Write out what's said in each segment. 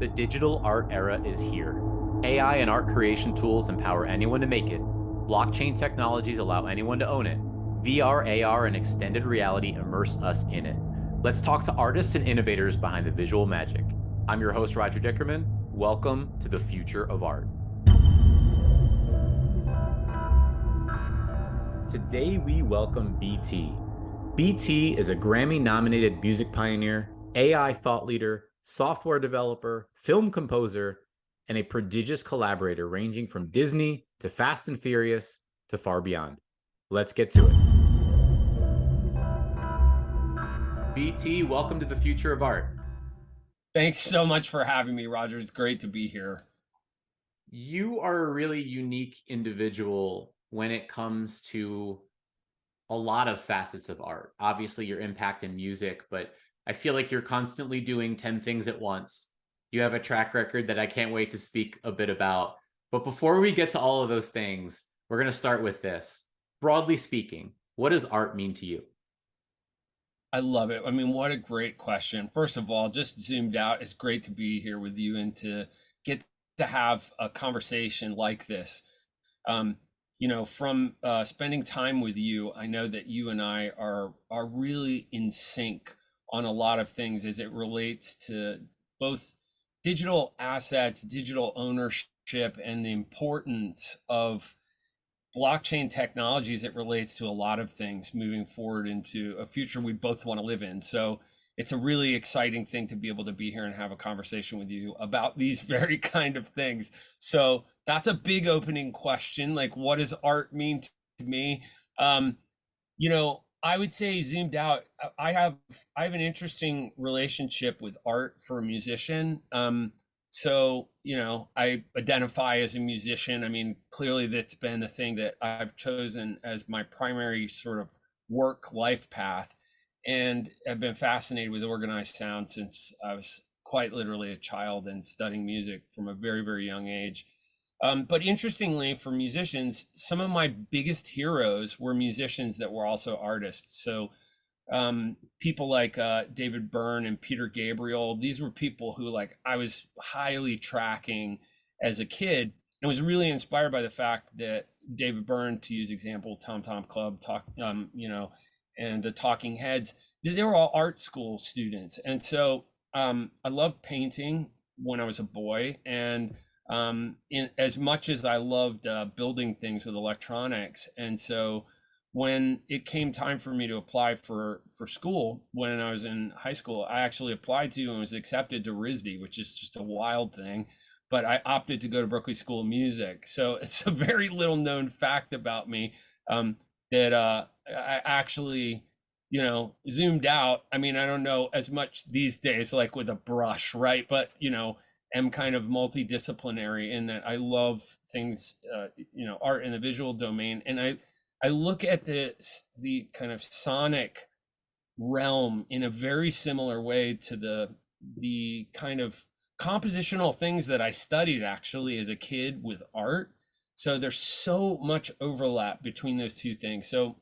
The digital art era is here. AI and art creation tools empower anyone to make it. Blockchain technologies allow anyone to own it. VR, AR, and extended reality immerse us in it. Let's talk to artists and innovators behind the visual magic. I'm your host, Roger Dickerman. Welcome to the future of art. Today, we welcome BT. BT is a Grammy-nominated music pioneer, AI thought leader, software developer, film composer, and a prodigious collaborator ranging from Disney to Fast and Furious to far beyond. Let's get to it. BT, welcome to the future of art. Thanks so much for having me, Roger. It's great to be here. You are a really unique individual when it comes to a lot of facets of art. Obviously, your impact in music, but I feel like you're constantly doing 10 things at once. You have a track record that I can't wait to speak a bit about. But before we get to all of those things, we're going to start with this. Broadly speaking, what does art mean to you? I love it. I mean, what a great question. First of all, just zoomed out, it's great to be here with you and to get to have a conversation like this. Um, from spending time with you, I know that you and I are really in sync on a lot of things as it relates to both digital assets, digital ownership, and the importance of blockchain technology as it relates to a lot of things moving forward into a future we both want to live in. So it's a really exciting thing to be able to be here and have a conversation with you about these very kind of things. So that's a big opening question. Like, what does art mean to me? Um, I would say zoomed out, I have an interesting relationship with art for a musician. I identify as a musician. I mean, clearly that's been the thing that I've chosen as my primary sort of work life path. And I've been fascinated with organized sound since I was quite literally a child and studying music from a very, very young age. But interestingly, for musicians, some of my biggest heroes were musicians that were also artists. So people like David Byrne and Peter Gabriel, these were people who like I was highly tracking as a kid and was really inspired by the fact that David Byrne, to use example, Tom Tom Club, and the Talking Heads, they were all art school students. And so I loved painting when I was a boy, and in as much as I loved building things with electronics. And so when it came time for me to apply for school when I was in high school, I actually applied to and was accepted to RISD, which is just a wild thing. But I opted to go to Berklee School of Music. So it's a very little known fact about me, that I actually, zoomed out. I mean, I don't know as much these days, like with a brush, right? But, am kind of multidisciplinary in that I love things, art in the visual domain. And I look at the kind of sonic realm in a very similar way to the kind of compositional things that I studied actually as a kid with art. So there's so much overlap between those two things. So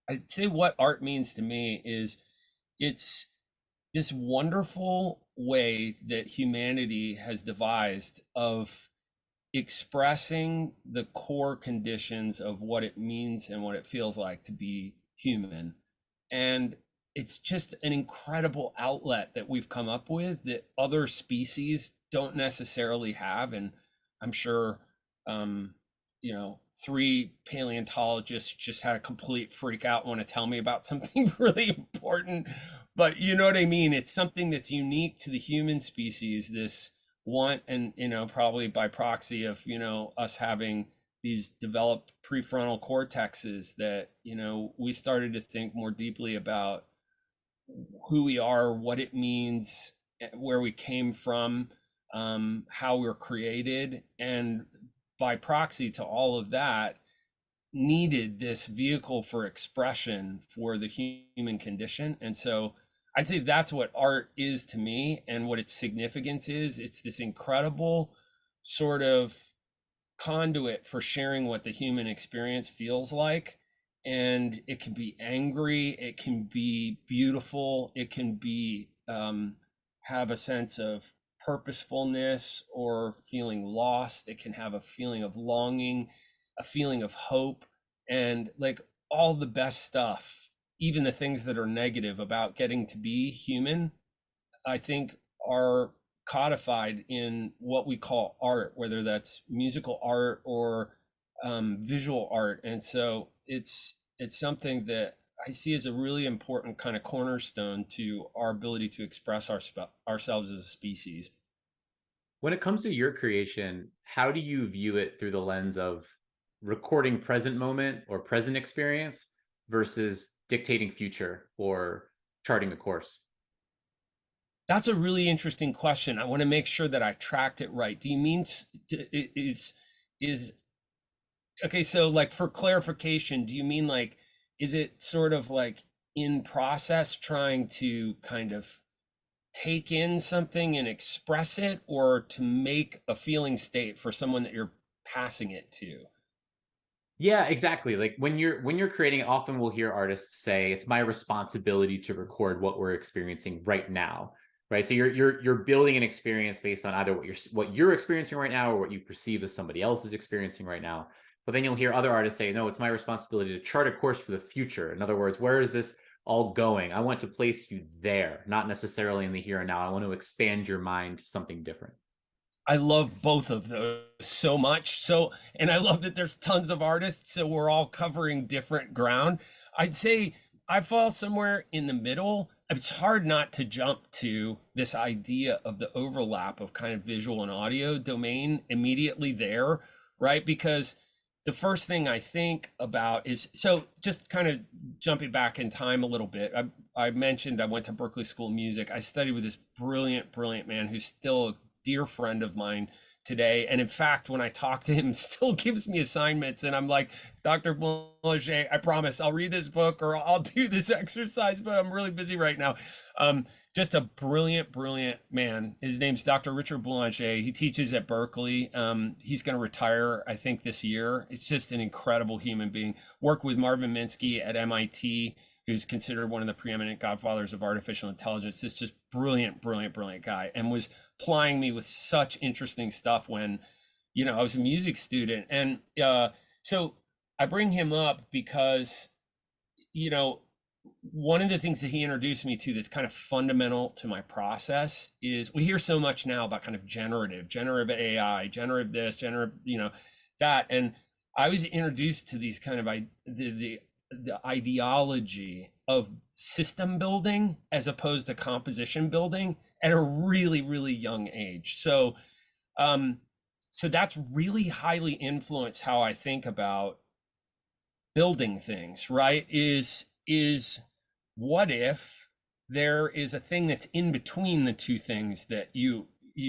I'd say what art means to me is it's this wonderful way that humanity has devised of expressing the core conditions of what it means and what it feels like to be human. And it's just an incredible outlet that we've come up with that other species don't necessarily have. And I'm sure, um, 3 paleontologists just had a complete freak out, want to tell me about something really important. But you know what I mean? It's something that's unique to the human species, this want, and probably by proxy of us having these developed prefrontal cortexes that we started to think more deeply about who we are, what it means, where we came from, how we're created, and by proxy to all of that, needed this vehicle for expression for the human condition. And so I'd say that's what art is to me, and what its significance is. It's this incredible sort of conduit for sharing what the human experience feels like. And it can be angry, it can be beautiful, it can be have a sense of purposefulness or feeling lost. It can have a feeling of longing, a feeling of hope, and like all the best stuff, even the things that are negative about getting to be human, I think are codified in what we call art, whether that's musical art or visual art. And so it's something that I see as a really important kind of cornerstone to our ability to express ourselves as a species. When it comes to your creation, how do you view it through the lens of recording present moment or present experience versus dictating future or charting a course? That's a really interesting question. I want to make sure that I tracked it right. Do you mean is okay, so like for clarification, do you mean like is it sort of like in process trying to kind of take in something and express it, or to make a feeling state for someone that you're passing it to? Yeah, exactly. Like when you're creating, often we'll hear artists say it's my responsibility to record what we're experiencing right now. Right. So you're building an experience based on either what you're experiencing right now or what you perceive as somebody else is experiencing right now. But then you'll hear other artists say, no, it's my responsibility to chart a course for the future. In other words, where is this all going? I want to place you there, not necessarily in the here and now. I want to expand your mind to something different. I love both of those so much. So, and I love that there's tons of artists, so we're all covering different ground. I'd say I fall somewhere in the middle. It's hard not to jump to this idea of the overlap of kind of visual and audio domain immediately there, right? Because the first thing I think about is, so just kind of jumping back in time a little bit. I mentioned I went to Berklee School of Music. I studied with this brilliant, brilliant man who's still a dear friend of mine today. And in fact, when I talk to him, still gives me assignments. And I'm like, Dr. Boulanger, I promise I'll read this book or I'll do this exercise, but I'm really busy right now. Just a brilliant, brilliant man. His name's Dr. Richard Boulanger. He teaches at Berklee. He's going to retire, I think, this year. It's just an incredible human being. Worked with Marvin Minsky at MIT, who's considered one of the preeminent godfathers of artificial intelligence. This just brilliant, brilliant, brilliant guy, and was plying me with such interesting stuff when, I was a music student. And so I bring him up because, you know, one of the things that he introduced me to that's kind of fundamental to my process is we hear so much now about kind of generative AI, generative this, generative, that. And I was introduced to these kind of the ideology of system building as opposed to composition building at a really, really young age. So that's really highly influenced how I think about building things, right? Is what if there is a thing that's in between the two things that you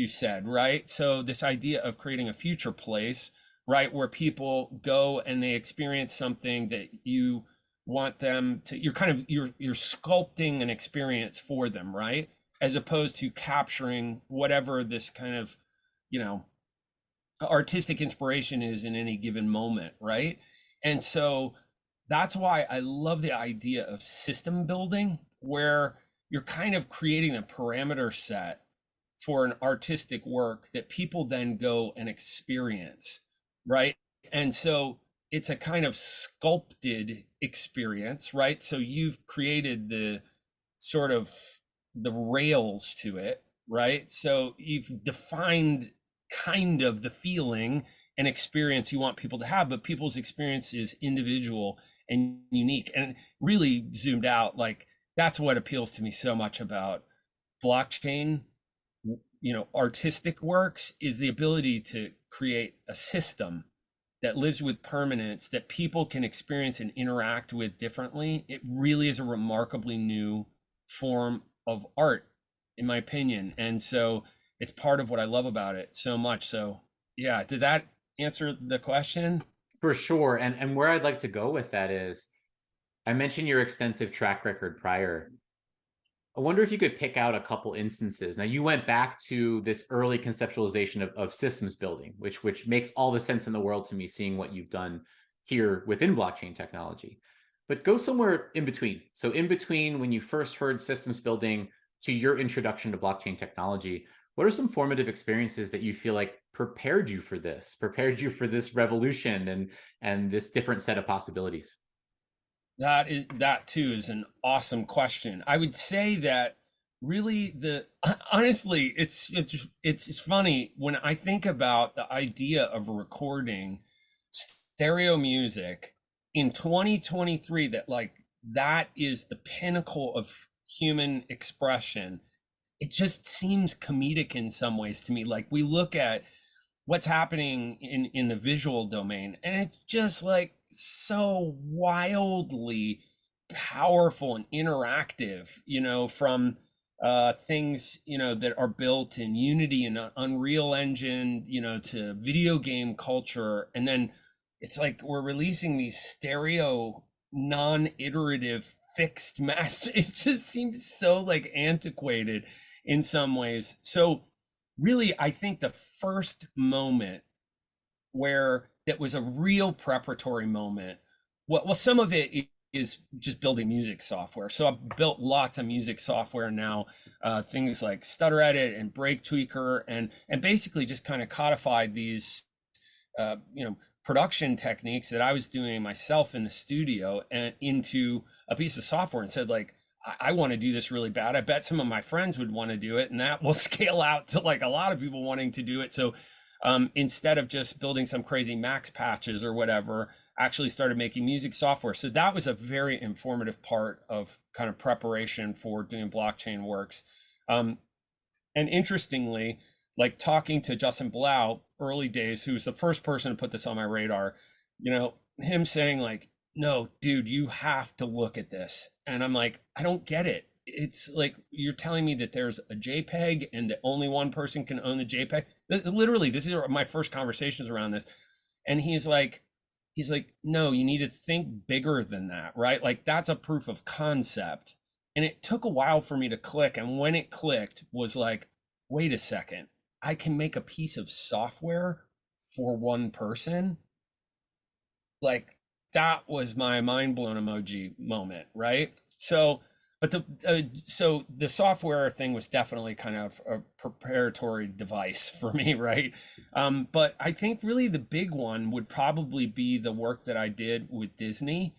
said, right? So this idea of creating a future place, right, where people go and they experience something that you want them to, you're sculpting an experience for them, right? As opposed to capturing whatever this kind of, you know, artistic inspiration is in any given moment, right? And so that's why I love the idea of system building, where you're kind of creating a parameter set for an artistic work that people then go and experience, right? And so it's a kind of sculpted experience, right? So you've created the sort of the rails to it, right? So you've defined kind of the feeling and experience you want people to have, but people's experience is individual and unique. And really zoomed out, like that's what appeals to me so much about blockchain, artistic works, is the ability to create a system that lives with permanence that people can experience and interact with differently. It really is a remarkably new form of art, in my opinion. And so it's part of what I love about it so much. So yeah, did that answer the question? For sure. And where I'd like to go with that is, I mentioned your extensive track record prior. I wonder if you could pick out a couple instances. Now, you went back to this early conceptualization of systems building, which makes all the sense in the world to me, seeing what you've done here within blockchain technology. But go somewhere in between. So in between when you first heard systems building to your introduction to blockchain technology, What are some formative experiences that you feel like prepared you for this revolution and this different set of possibilities? That too is an awesome question. I would say that really the honestly, it's funny when I think about the idea of recording stereo music in 2023, that like that is the pinnacle of human expression. It just seems comedic in some ways to me. Like we look at what's happening in the visual domain, and it's just like so wildly powerful and interactive, from things that are built in Unity and Unreal Engine, to video game culture. And then it's like we're releasing these stereo non-iterative fixed master. It just seems so like antiquated in some ways. So really, I think the first moment where that was a real preparatory moment, well, some of it is just building music software. So I've built lots of music software now, things like Stutter Edit and Break Tweaker, and basically just kind of codified these production techniques that I was doing myself in the studio and into a piece of software, and said like, I want to do this really bad. I bet some of my friends would want to do it, and that will scale out to like a lot of people wanting to do it. So instead of just building some crazy max patches or whatever, actually started making music software. So that was a very informative part of kind of preparation for doing blockchain works. And interestingly, like talking to Justin Blau early days, who was the first person to put this on my radar, him saying like, no, dude, you have to look at this. And I'm like, I don't get it. It's like you're telling me that there's a JPEG and that only one person can own the JPEG. Literally, this is my first conversations around this. And he's like, no, you need to think bigger than that, right? Like that's a proof of concept. And it took a while for me to click. And when it clicked was like, wait a second, I can make a piece of software for one person. Like that was my mind blown emoji moment, right? So, but the software thing was definitely kind of a preparatory device for me, right? But I think really the big one would probably be the work that I did with Disney,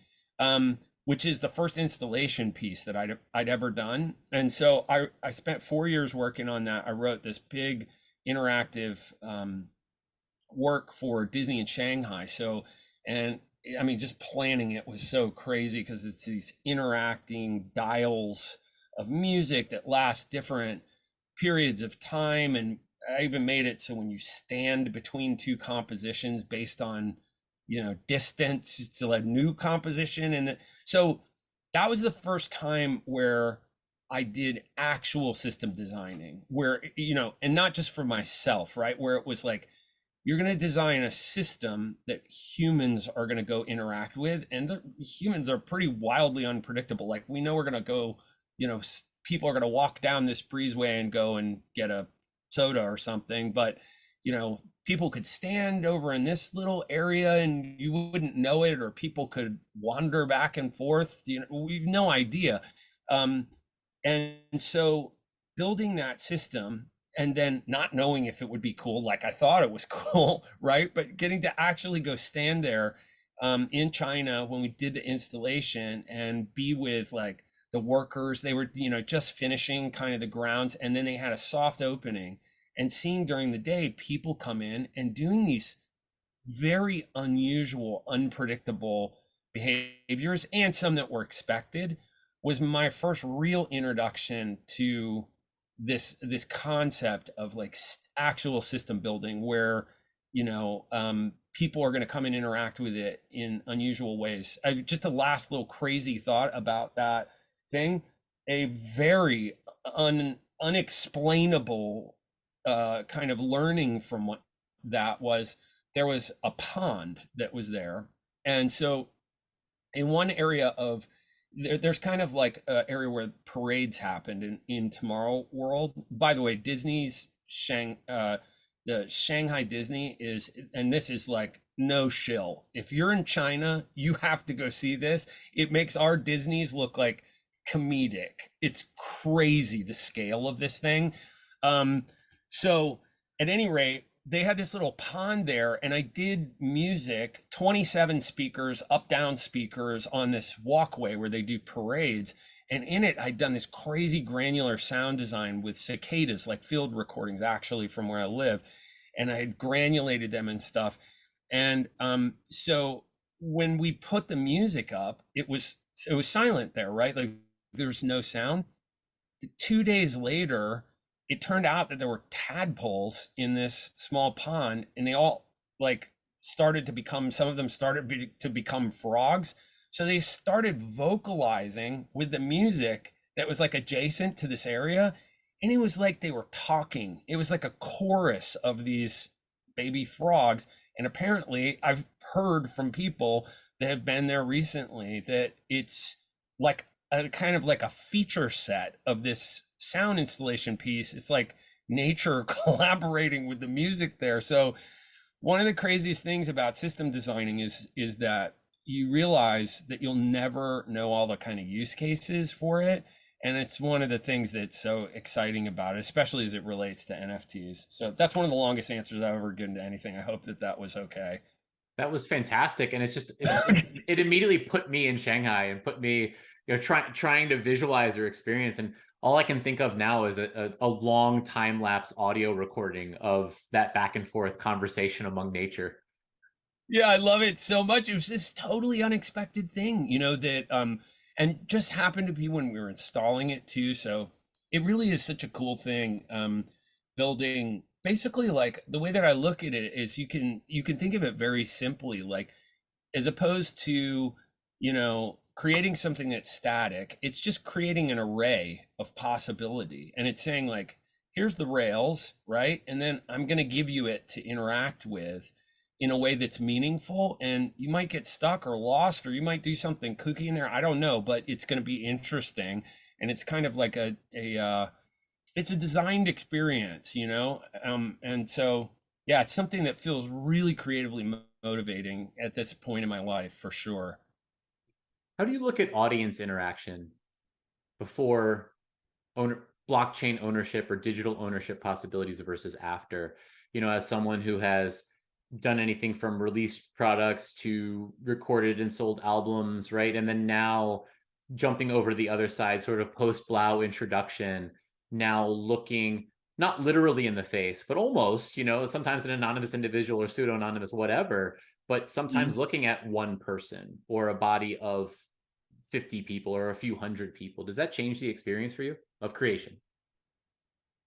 which is the first installation piece that I'd ever done. And so I spent 4 years working on that. I wrote this big interactive work for Disney in Shanghai. So, and I mean, just planning it was so crazy because it's these interacting dials of music that last different periods of time. And I even made it so when you stand between two compositions based on, distance, it's a new composition. And so that was the first time where I did actual system designing, where, and not just for myself, right? Where it was like, you're going to design a system that humans are going to go interact with, and the humans are pretty wildly unpredictable. Like we know we're going to go, people are going to walk down this breezeway and go and get a soda or something, but people could stand over in this little area and you wouldn't know it, or people could wander back and forth. We've no idea. And so building that system and then not knowing if it would be cool, like I thought it was cool, right? But getting to actually go stand there in China when we did the installation and be with like the workers, they were, just finishing kind of the grounds, and then they had a soft opening, and seeing during the day people come in and doing these very unusual, unpredictable behaviors, and some that were expected, was my first real introduction to this concept of like actual system building, where people are going to come and interact with it in unusual ways. Just a last little crazy thought about that thing, a very unexplainable kind of learning from what that was. There was a pond that was there, and so in one area of there's kind of like an area where parades happened in Tomorrow World. By the way, the Shanghai Disney is, and this is like no shill. If you're in China, you have to go see this. It makes our Disneys look like comedic. It's crazy the scale of this thing. So at any rate, they had this little pond there, and I did music, 27 speakers, up down speakers on this walkway where they do parades. And in it, I'd done this crazy granular sound design with cicadas, like field recordings actually from where I live. And I had granulated them and stuff. And so when we put the music up, it was silent there, right? Like there was no sound. 2 days later, it turned out that there were tadpoles in this small pond, and they all like started to become, some of them to become frogs. So they started vocalizing with the music that was like adjacent to this area. And it was like they were talking. It was like a chorus of these baby frogs. And apparently, I've heard from people that have been there recently that it's like a kind of like a feature set of this sound installation piece. It's like nature collaborating with the music there. So one of the craziest things about system designing is that you realize that you'll never know all the kind of use cases for it. And it's one of the things that's so exciting about it, especially as it relates to NFTs. So that's one of the longest answers I've ever given to anything. I hope that that was okay. That was fantastic, and it's just it immediately put me in Shanghai and put me, trying to visualize your experience, and all I can think of now is a long time lapse audio recording of that back and forth conversation among nature. Yeah, I love it so much. It was this totally unexpected thing, that and just happened to be when we were installing it too. So it really is such a cool thing. Building basically, like the way that I look at it is you can think of it very simply, like as opposed to, creating something that's static, it's just creating an array of possibility. And it's saying like, here's the rails, right? And then I'm going to give you it to interact with in a way that's meaningful. And you might get stuck or lost, or you might do something kooky in there. I don't know, but it's going to be interesting. And it's kind of like it's a designed experience, and so yeah, it's something that feels really creatively motivating at this point in my life for sure. How do you look at audience interaction before blockchain ownership or digital ownership possibilities versus after? As someone who has done anything from released products to recorded and sold albums, right? And then now jumping over the other side, sort of post Blau introduction, now looking not literally in the face, but almost, sometimes an anonymous individual or pseudo anonymous, whatever, but sometimes Mhm. looking at one person or a body of 50 people or a few hundred people. Does that change the experience for you of creation?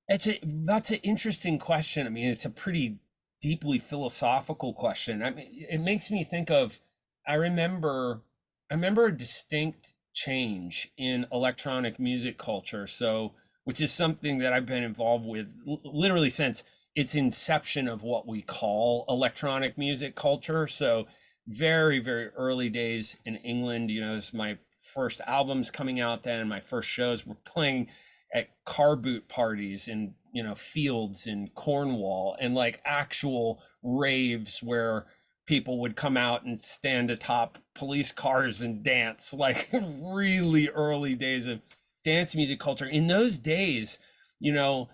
That's an interesting question. I mean, it's a pretty deeply philosophical question. I mean, it makes me think of, I remember, I remember a distinct change in electronic music culture. So, which is something that I've been involved with literally since its inception of what we call electronic music culture. So, very, very early days in England, it's my first albums coming out then, my first shows were playing at car boot parties in fields in Cornwall, and like actual raves where people would come out and stand atop police cars and dance, like really early days of dance music culture. In those days, you know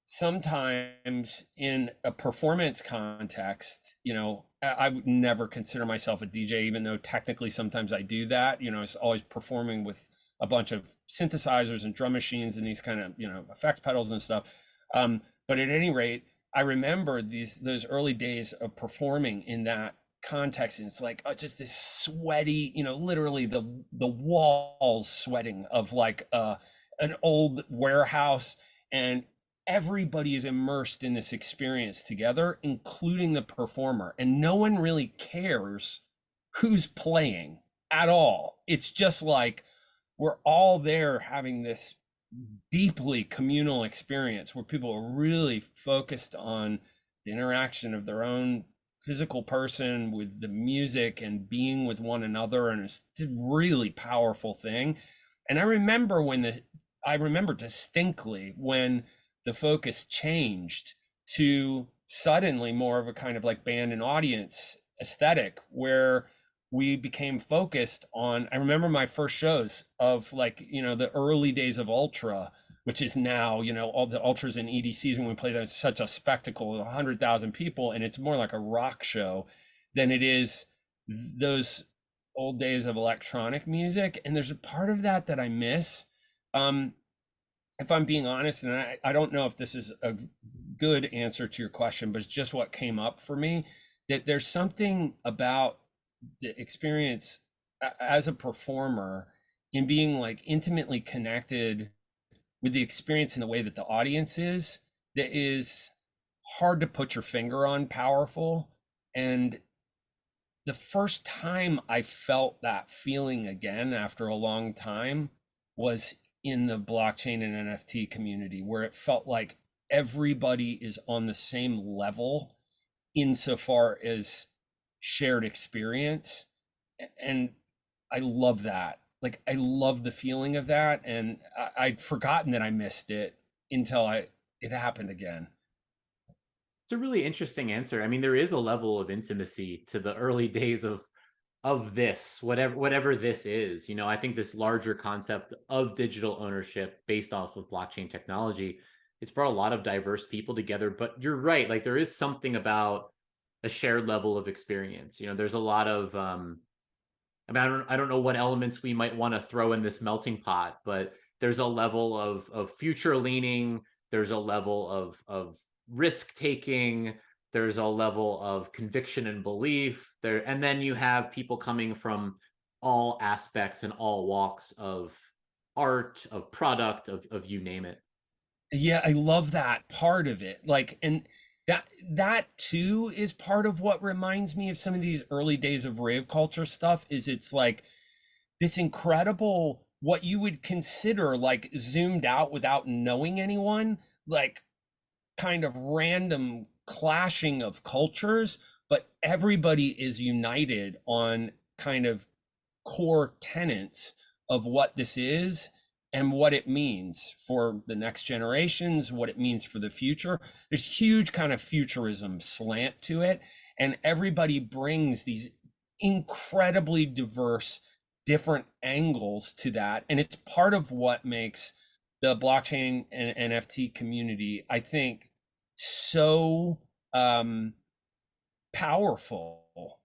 sometimes in a performance context, I would never consider myself a DJ, even though technically sometimes I do that. It's always performing with a bunch of synthesizers and drum machines and these kind of effects pedals and stuff. But at any rate, I remember those early days of performing in that context, and it's like just this sweaty, literally the walls sweating of like an old warehouse, and everybody is immersed in this experience together, including the performer, and no one really cares who's playing at all. It's just like we're all there having this deeply communal experience where people are really focused on the interaction of their own physical person with the music and being with one another, and it's a really powerful thing. And I remember distinctly when the focus changed to suddenly more of a kind of like band and audience aesthetic, where we became focused on, I remember my first shows of like, the early days of Ultra, which is now, all the ultras and EDCs, when we play that, such a spectacle, 100,000 people, and it's more like a rock show than it is those old days of electronic music. And there's a part of that that I miss. If I'm being honest, and I don't know if this is a good answer to your question, but it's just what came up for me, that there's something about the experience as a performer in being like intimately connected with the experience in the way that the audience is, that is hard to put your finger on, powerful. And the first time I felt that feeling again after a long time was in the blockchain and NFT community, where it felt like everybody is on the same level insofar as shared experience. And I love that. Like, I love the feeling of that. And I'd forgotten that I missed it until it happened again. It's a really interesting answer. I mean, there is a level of intimacy to the early days of this, whatever this is. I think this larger concept of digital ownership based off of blockchain technology, it's brought a lot of diverse people together. But you're right, like there is something about a shared level of experience. There's a lot of I mean, I don't know what elements we might want to throw in this melting pot, but there's a level of future leaning. There's a level of risk taking. There's a level of conviction and belief there, and then you have people coming from all aspects and all walks of art, of product, of you name it. Yeah, I love that part of it. Like, and that too is part of what reminds me of some of these early days of rave culture stuff, is it's like this incredible, what you would consider like zoomed out without knowing anyone, like kind of random clashing of cultures, but everybody is united on kind of core tenets of what this is and what it means for the next generations, what it means for the future. There's huge kind of futurism slant to it, and everybody brings these incredibly diverse different angles to that, and it's part of what makes the blockchain and NFT community, I think, so powerful,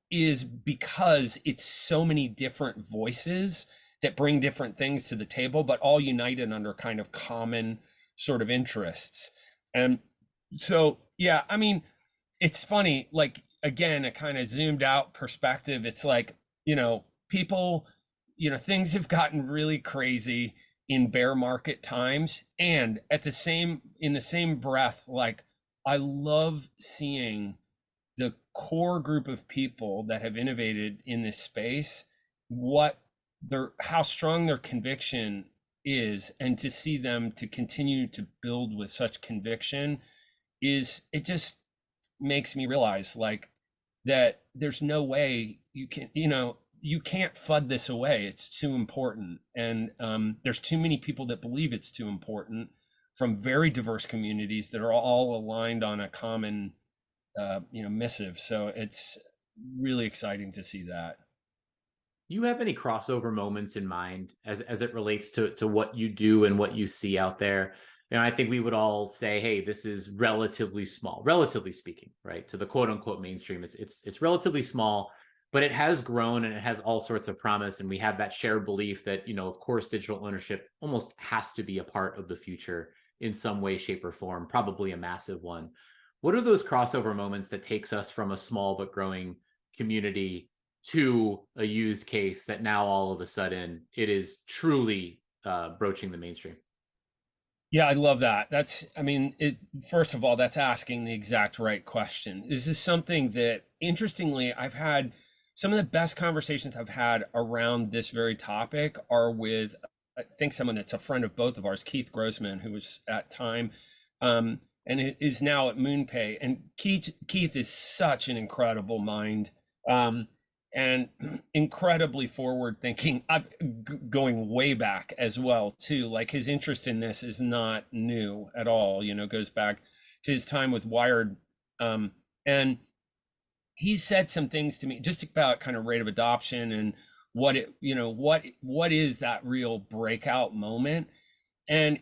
is because it's so many different voices that bring different things to the table, but all united under kind of common sort of interests. And so, yeah, I mean, it's funny, like, again, a kind of zoomed out perspective. It's like, people, things have gotten really crazy in bear market times. And in the same breath, like, I love seeing the core group of people that have innovated in this space, how strong their conviction is, and to see them to continue to build with such conviction, it just makes me realize, like, that there's no way you can't fud this away. It's too important. And there's too many people that believe it's too important, from very diverse communities that are all aligned on a common missive. So it's really exciting to see that. Do you have any crossover moments in mind as it relates to what you do and what you see out there? I think we would all say, hey, this is relatively small, relatively speaking, right? To the quote unquote mainstream, it's relatively small, but it has grown and it has all sorts of promise. And we have that shared belief that, of course, digital ownership almost has to be a part of the future in some way, shape, or form, probably a massive one. What are those crossover moments that takes us from a small but growing community to a use case that now all of a sudden it is truly broaching the mainstream? Yeah, I love that. I mean, first of all, that's asking the exact right question. This is something that, interestingly, I've had some of the best conversations I've had around this very topic are with, I think, someone that's a friend of both of ours, Keith Grossman, who was at Time, and is now at MoonPay. And Keith is such an incredible mind. And incredibly forward thinking. Going way back as well too. Like, his interest in this is not new at all. Goes back to his time with Wired, and he said some things to me just about kind of rate of adoption and what is that real breakout moment. And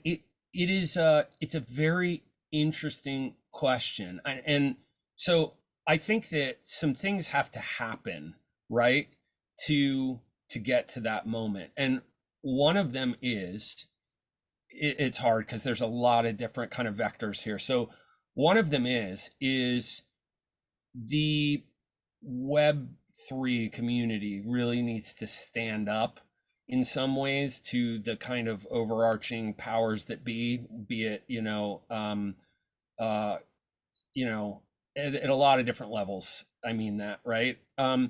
it is it's a very interesting question. And so I think that some things have to happen, right, to get to that moment. And one of them is it's hard because there's a lot of different kind of vectors here. So one of them is the Web3 community really needs to stand up in some ways to the kind of overarching powers that be it, uh, you know, at a lot of different levels. I mean that, right? And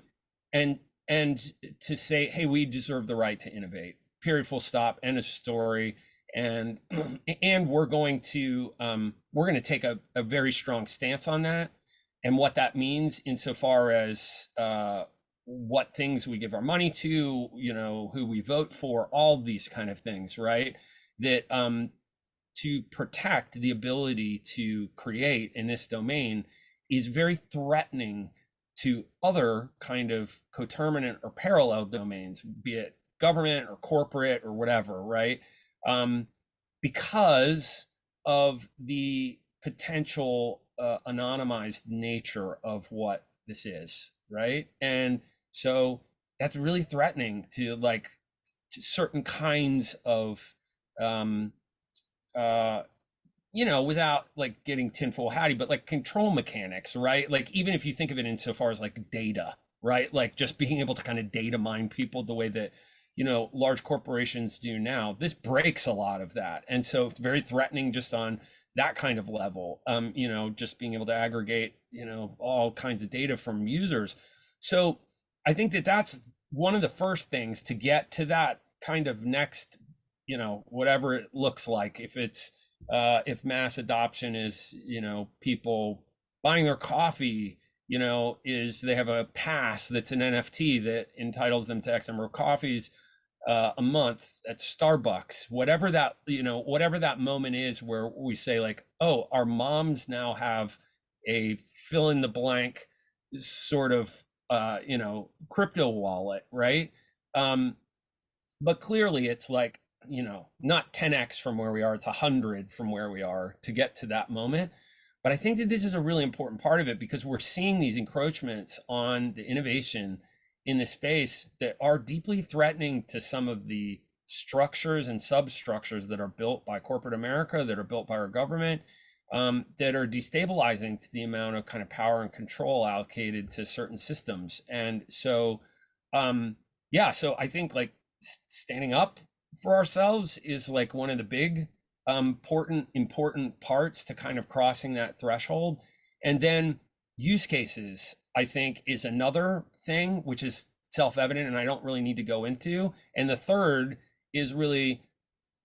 to say, hey, we deserve the right to innovate. Period. Full stop. End of story. And and we're going to take a very strong stance on that, and what that means insofar as what things we give our money to, who we vote for, all these kind of things, right? That to protect the ability to create in this domain is very threatening to other kind of coterminant or parallel domains, be it government or corporate or whatever, right? Um, because of the potential anonymized nature of what this is, right? And so that's really threatening to like to certain kinds of um, uh, without like getting tinfoil hatty, but like control mechanics, right? Like even if you think of it insofar as like data, right? Like just being able to kind of data mine people the way that, large corporations do now, this breaks a lot of that. And so it's very threatening just on that kind of level, just being able to aggregate, all kinds of data from users. So I think that that's one of the first things to get to that kind of next, whatever it looks like. If mass adoption is, people buying their coffee, is they have a pass that's an NFT that entitles them to X number of coffees a month at Starbucks, whatever that moment is where we say like, oh, our moms now have a fill in the blank sort of, crypto wallet, right? Um, but clearly it's like, not 10x from where we are, it's 100 from where we are to get to that moment. But I think that this is a really important part of it because we're seeing these encroachments on the innovation in the space that are deeply threatening to some of the structures and substructures that are built by corporate America, that are built by our government, that are destabilizing to the amount of kind of power and control allocated to certain systems. And so, yeah, so I think like standing up for ourselves is like one of the big important parts to kind of crossing that threshold. And then use cases, I think, is another thing which is self-evident and I don't really need to go into. And the third is really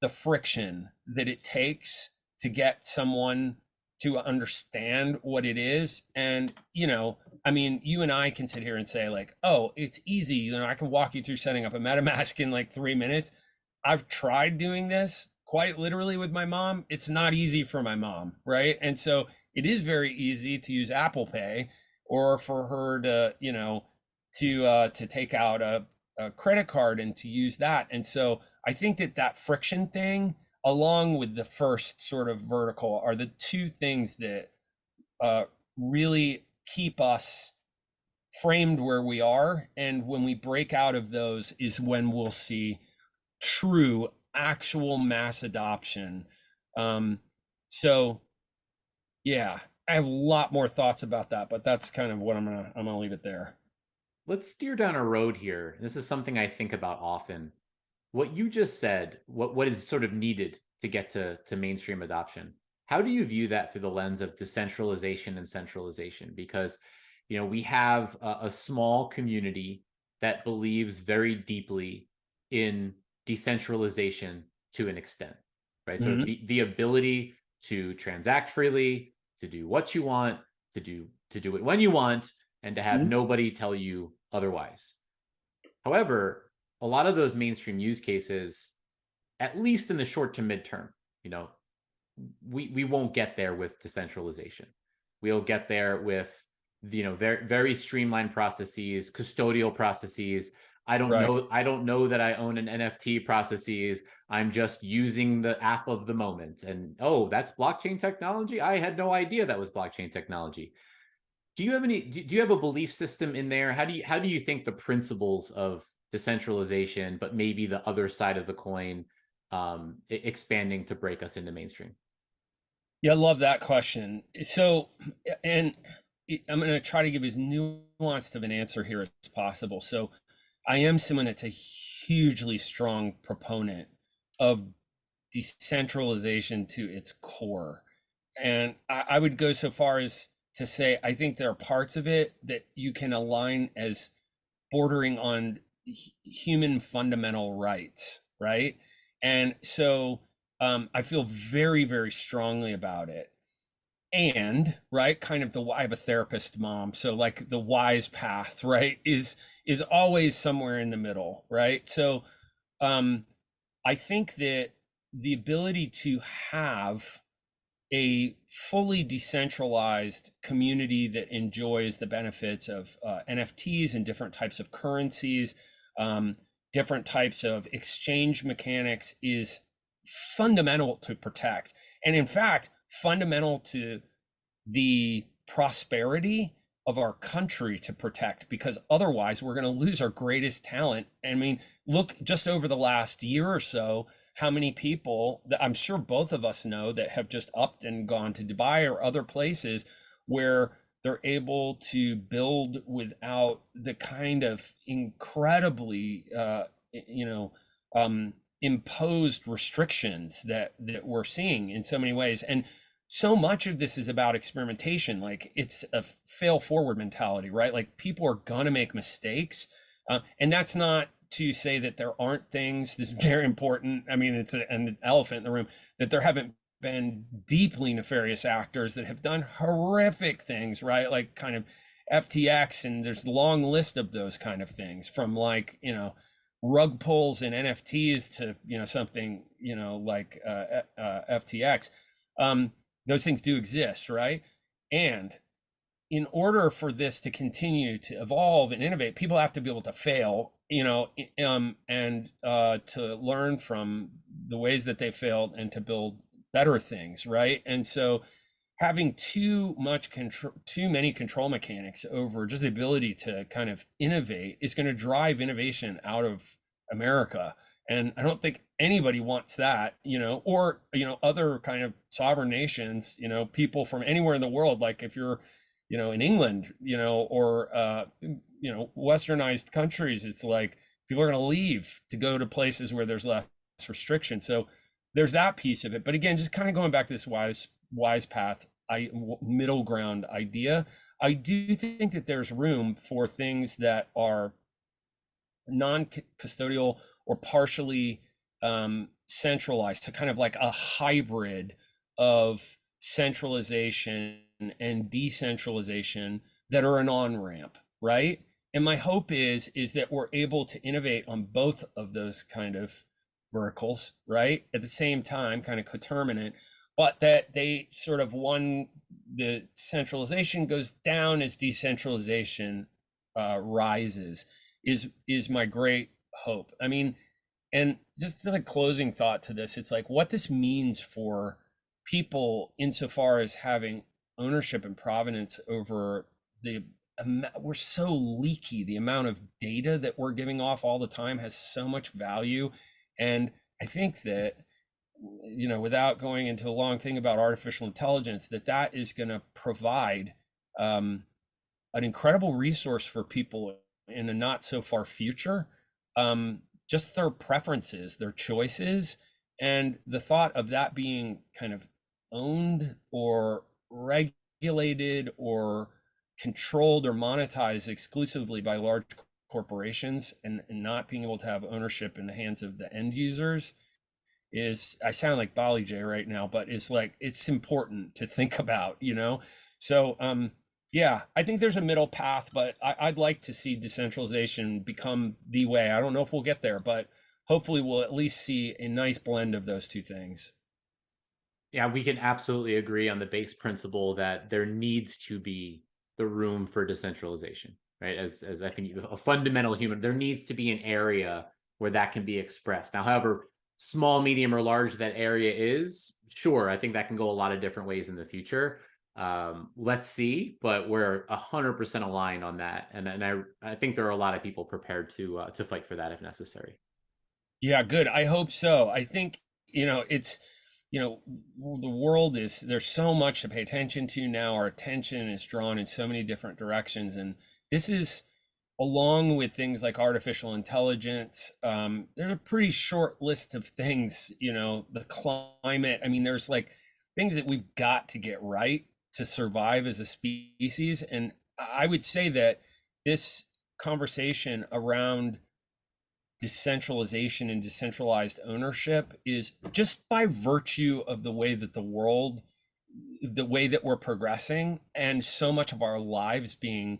the friction that it takes to get someone to understand what it is. And, I mean, you and I can sit here and say like, oh, it's easy. I can walk you through setting up a MetaMask in like 3 minutes. I've tried doing this quite literally with my mom. It's not easy for my mom, right? And so it is very easy to use Apple Pay or for her to, to take out a credit card and to use that. And so I think that friction thing, along with the first sort of vertical, are the two things that really keep us framed where we are. And when we break out of those is when we'll see true, actual mass adoption. Um, so yeah, I have a lot more thoughts about that, but that's kind of what I'm gonna leave it there. Let's steer down a road here. This is something I think about often. What you just said, what is sort of needed to get to mainstream adoption. How do you view that through the lens of decentralization and centralization? Because we have a small community that believes very deeply in decentralization to an extent, right? So Mhm. the ability to transact freely, to do what you want, to do it when you want, and to have Mhm. nobody tell you otherwise. However, a lot of those mainstream use cases, at least in the short to midterm, you know, we won't get there with decentralization. We'll get there with very very streamlined processes, custodial processes, Right. I don't know that I own an NFT processes. I'm just using the app of the moment. And oh, that's blockchain technology. I had no idea that was blockchain technology. Do you have any do you have a belief system in there? How do you think the principles of decentralization, but maybe the other side of the coin, expanding to break us into mainstream? Yeah, I love that question. So, and I'm going to try to give as nuanced of an answer here as possible. So, I am someone that's a hugely strong proponent of decentralization to its core. And I would go so far as to say I think there are parts of it that you can align as bordering on human fundamental rights, right? And so I feel very, very strongly about it. And right, kind of the I have a therapist mom, so like the wise path, right, is always somewhere in the middle, right? So um, I think that the ability to have a fully decentralized community that enjoys the benefits of NFTs and different types of currencies, um, different types of exchange mechanics is fundamental to protect. And in fact, fundamental to the prosperity of our country to protect, because otherwise we're going to lose our greatest talent. I mean, look just over the last year or so, how many people that I'm sure both of us know that have just upped and gone to Dubai or other places where they're able to build without the kind of incredibly you know imposed restrictions that we're seeing in so many ways. And so much of this is about experimentation. Like it's a fail forward mentality, right? Like people are gonna make mistakes, and that's not to say that there aren't things. This is very important. I mean, it's an elephant in the room that there haven't been deeply nefarious actors that have done horrific things, right? Like kind of FTX, and there's a long list of those kind of things, from like rug pulls and NFTs to something like FTX. Um, those things do exist, right? And in order for this to continue to evolve and innovate, people have to be able to fail, and to learn from the ways that they failed and to build better things, right? And so having too much control, too many control mechanics over just the ability to kind of innovate is going to drive innovation out of America. And I don't think anybody wants that, or other kind of sovereign nations, people from anywhere in the world. Like if you're in England, or westernized countries, it's like people are going to leave to go to places where there's less restriction. So there's that piece of it. But again, just kind of going back to this wise path, middle ground idea, I do think that there's room for things that are non-custodial or partially centralized, to kind of like a hybrid of centralization and decentralization that are an on-ramp, right? And my hope is that we're able to innovate on both of those kind of verticals, right? At the same time, kind of coterminant, but that they sort of the centralization goes down as decentralization rises is my great hope. I mean, and just the closing thought to this, it's like what this means for people insofar as having ownership and provenance over the we're so leaky. The amount of data that we're giving off all the time has so much value. And I think that, without going into a long thing about artificial intelligence, that is going to provide an incredible resource for people in a not so far future. Just their preferences, their choices, and the thought of that being kind of owned or regulated or controlled or monetized exclusively by large corporations, and not being able to have ownership in the hands of the end users is, I sound like Bolly J right now, but it's like it's important to think about, So yeah, I think there's a middle path, but I'd like to see decentralization become the way. I don't know if we'll get there, but hopefully we'll at least see a nice blend of those two things. Yeah, we can absolutely agree on the base principle that there needs to be the room for decentralization. right? As I think a fundamental human, there needs to be an area where that can be expressed. Now, however small, medium, or large that area is, sure, I think that can go a lot of different ways in the future. Let's see, but we're 100% aligned on that, and I think there are a lot of people prepared to fight for that if necessary. Yeah, good. I hope so. I think, it's, the world is, there's so much to pay attention to now. Our attention is drawn in so many different directions. And this is, along with things like artificial intelligence, there's a pretty short list of things, the climate. I mean, there's like things that we've got to get right to survive as a species. And I would say that this conversation around decentralization and decentralized ownership is just by virtue of the way that the way that we're progressing, and so much of our lives being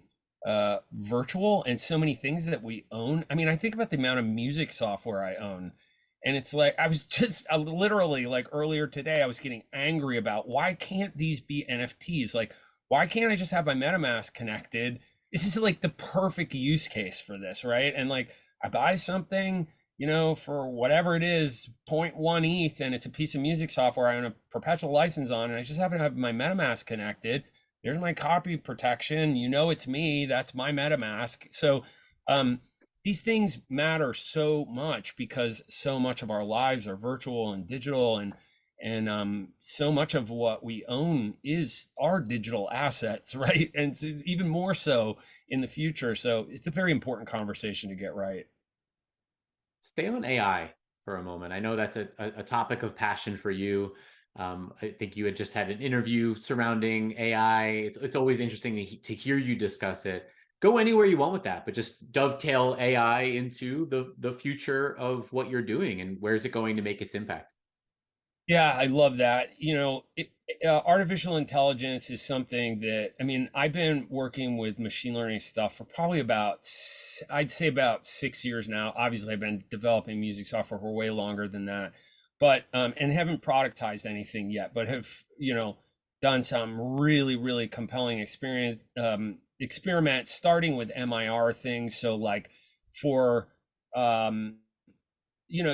virtual, and so many things that we own. I mean, I think about the amount of music software I own, and it's like I was just literally, like, earlier today I was getting angry about, why can't these be NFTs? Like, why can't I just have my MetaMask connected? This is like the perfect use case for this, right? And like, I buy something, for whatever it is, point 0.1 ETH, and it's a piece of music software I own a perpetual license on, and I just happen to have my MetaMask connected. There's my copy protection. It's me. That's my MetaMask. So these things matter so much, because so much of our lives are virtual and digital, and so much of what we own is our digital assets, right? And it's even more so in the future. So it's a very important conversation to get right. Stay on AI for a moment. I know that's a topic of passion for you. I think you had just had an interview surrounding AI. It's always interesting to hear you discuss it. Go anywhere you want with that, but just dovetail AI into the future of what you're doing, and where's it going to make its impact. Yeah, I love that. Artificial intelligence is something that, I mean, I've been working with machine learning stuff for probably I'd say about 6 years now. Obviously, I've been developing music software for way longer than that, but and haven't productized anything yet, but have, done some really, really compelling experiments, starting with MIR things. So like for um,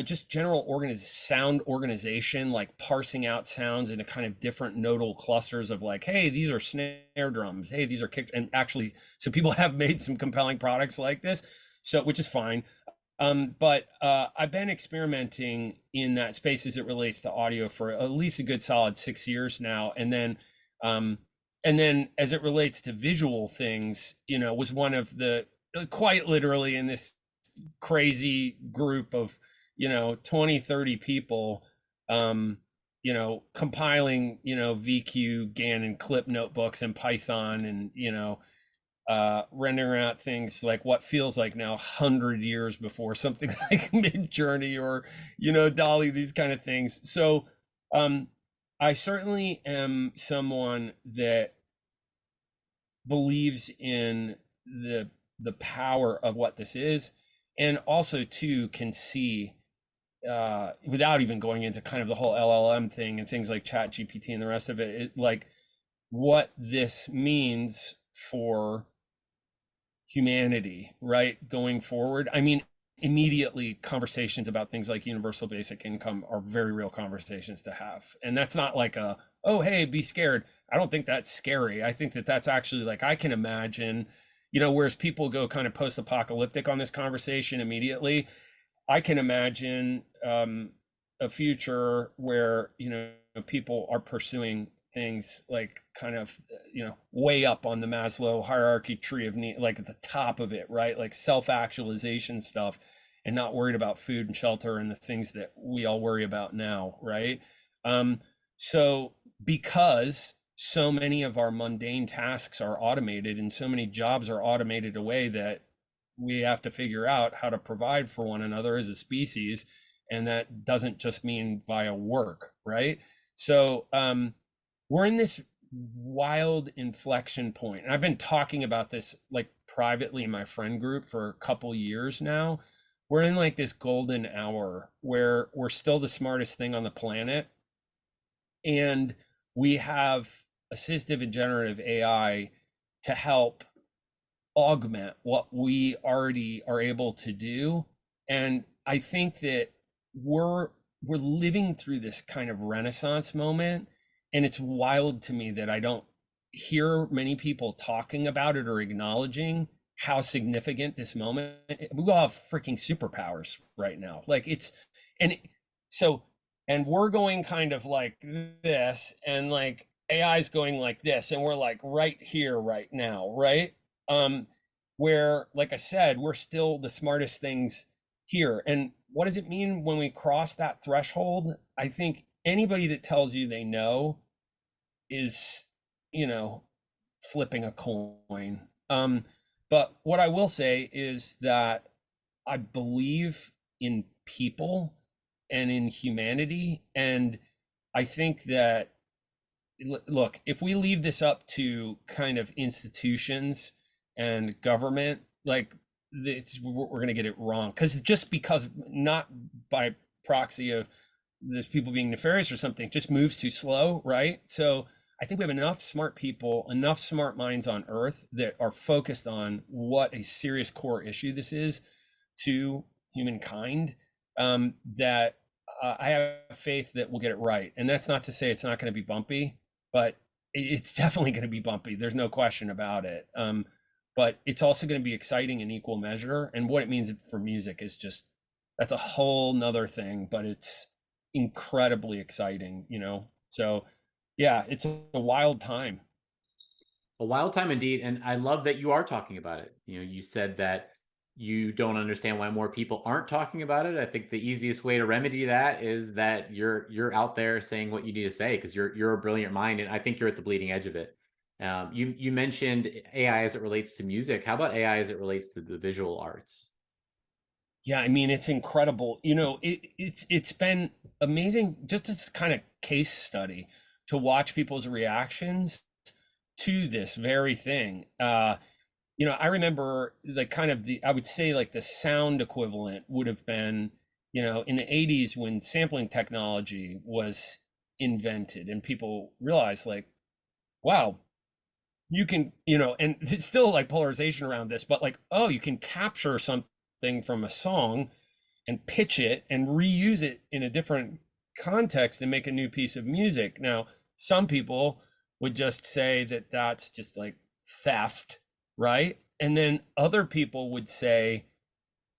just general sound organization, like parsing out sounds into kind of different nodal clusters of like, hey, these are snare drums, hey, these are kick, and actually, so people have made some compelling products like this, so which is fine. But I've been experimenting in that space as it relates to audio for at least a good solid 6 years now, um, and then as it relates to visual things, was one of the, quite literally, in this crazy group of 20, 30 people, compiling VQ, GAN, and clip notebooks and Python, and rendering out things like what feels like now 100 years before, something like Mid Journey or Dolly, these kind of things. So I certainly am someone that believes in the power of what this is, and also too can see, without even going into kind of the whole LLM thing and things like Chat GPT and the rest of it, like what this means for humanity, right, going forward. I mean, immediately conversations about things like universal basic income are very real conversations to have, and that's not like oh, hey, be scared. I don't think that's scary. I think that that's actually, like, I can imagine, whereas people go kind of post-apocalyptic on this conversation immediately, I can imagine a future where people are pursuing things like kind of way up on the Maslow hierarchy tree of need, like at the top of it, right? Like self-actualization stuff, and not worried about food and shelter and the things that we all worry about now, right? So because so many of our mundane tasks are automated and so many jobs are automated away, that we have to figure out how to provide for one another as a species, and that doesn't just mean via work, right? So we're in this wild inflection point, and I've been talking about this like privately in my friend group for a couple years now. We're in like this golden hour where we're still the smartest thing on the planet, and we have assistive and generative AI to help augment what we already are able to do. And I think that we're living through this kind of renaissance moment, and it's wild to me that I don't hear many people talking about it or acknowledging how significant this moment. We all have freaking superpowers right now. Like it's and so and we're going kind of like this, and like AI is going like this, and we're like right here right now, right? um where, like I said, we're still the smartest things here. And what does it mean when we cross that threshold? I think anybody that tells you they know is, you know, flipping a coin. But what I will say is that I believe in people and in humanity. And I think that, look, if we leave this up to kind of institutions and government, like we're going to get it wrong. Because not by proxy of there's people being nefarious or something, just moves too slow, right? So I think we have enough smart people, enough smart minds on earth that are focused on what a serious core issue this is to humankind, that I have faith that we'll get it right. And that's not to say it's not going to be bumpy, but it's definitely going to be bumpy. There's no question about it. But it's also going to be exciting in equal measure. And what it means for music is just, that's a whole nother thing, but it's incredibly exciting, you know? So yeah, it's a wild time. A wild time indeed. And I love that you are talking about it. You know, you said that you don't understand why more people aren't talking about it. I think the easiest way to remedy that is that you're out there saying what you need to say, because you're a brilliant mind, and I think you're at the bleeding edge of it. You mentioned AI as it relates to music. How about AI as it relates to the visual arts? Yeah, I mean, it's incredible. You know, it's been amazing just as kind of case study to watch people's reactions to this very thing. You know, I remember like kind of I would say like the sound equivalent would have been, you know, in the 80s when sampling technology was invented and people realized like, wow, you can, you know, and it's still like polarization around this, but like, oh, you can capture something from a song and pitch it and reuse it in a different context and make a new piece of music. Now, some people would just say that that's just like theft, right? And then other people would say,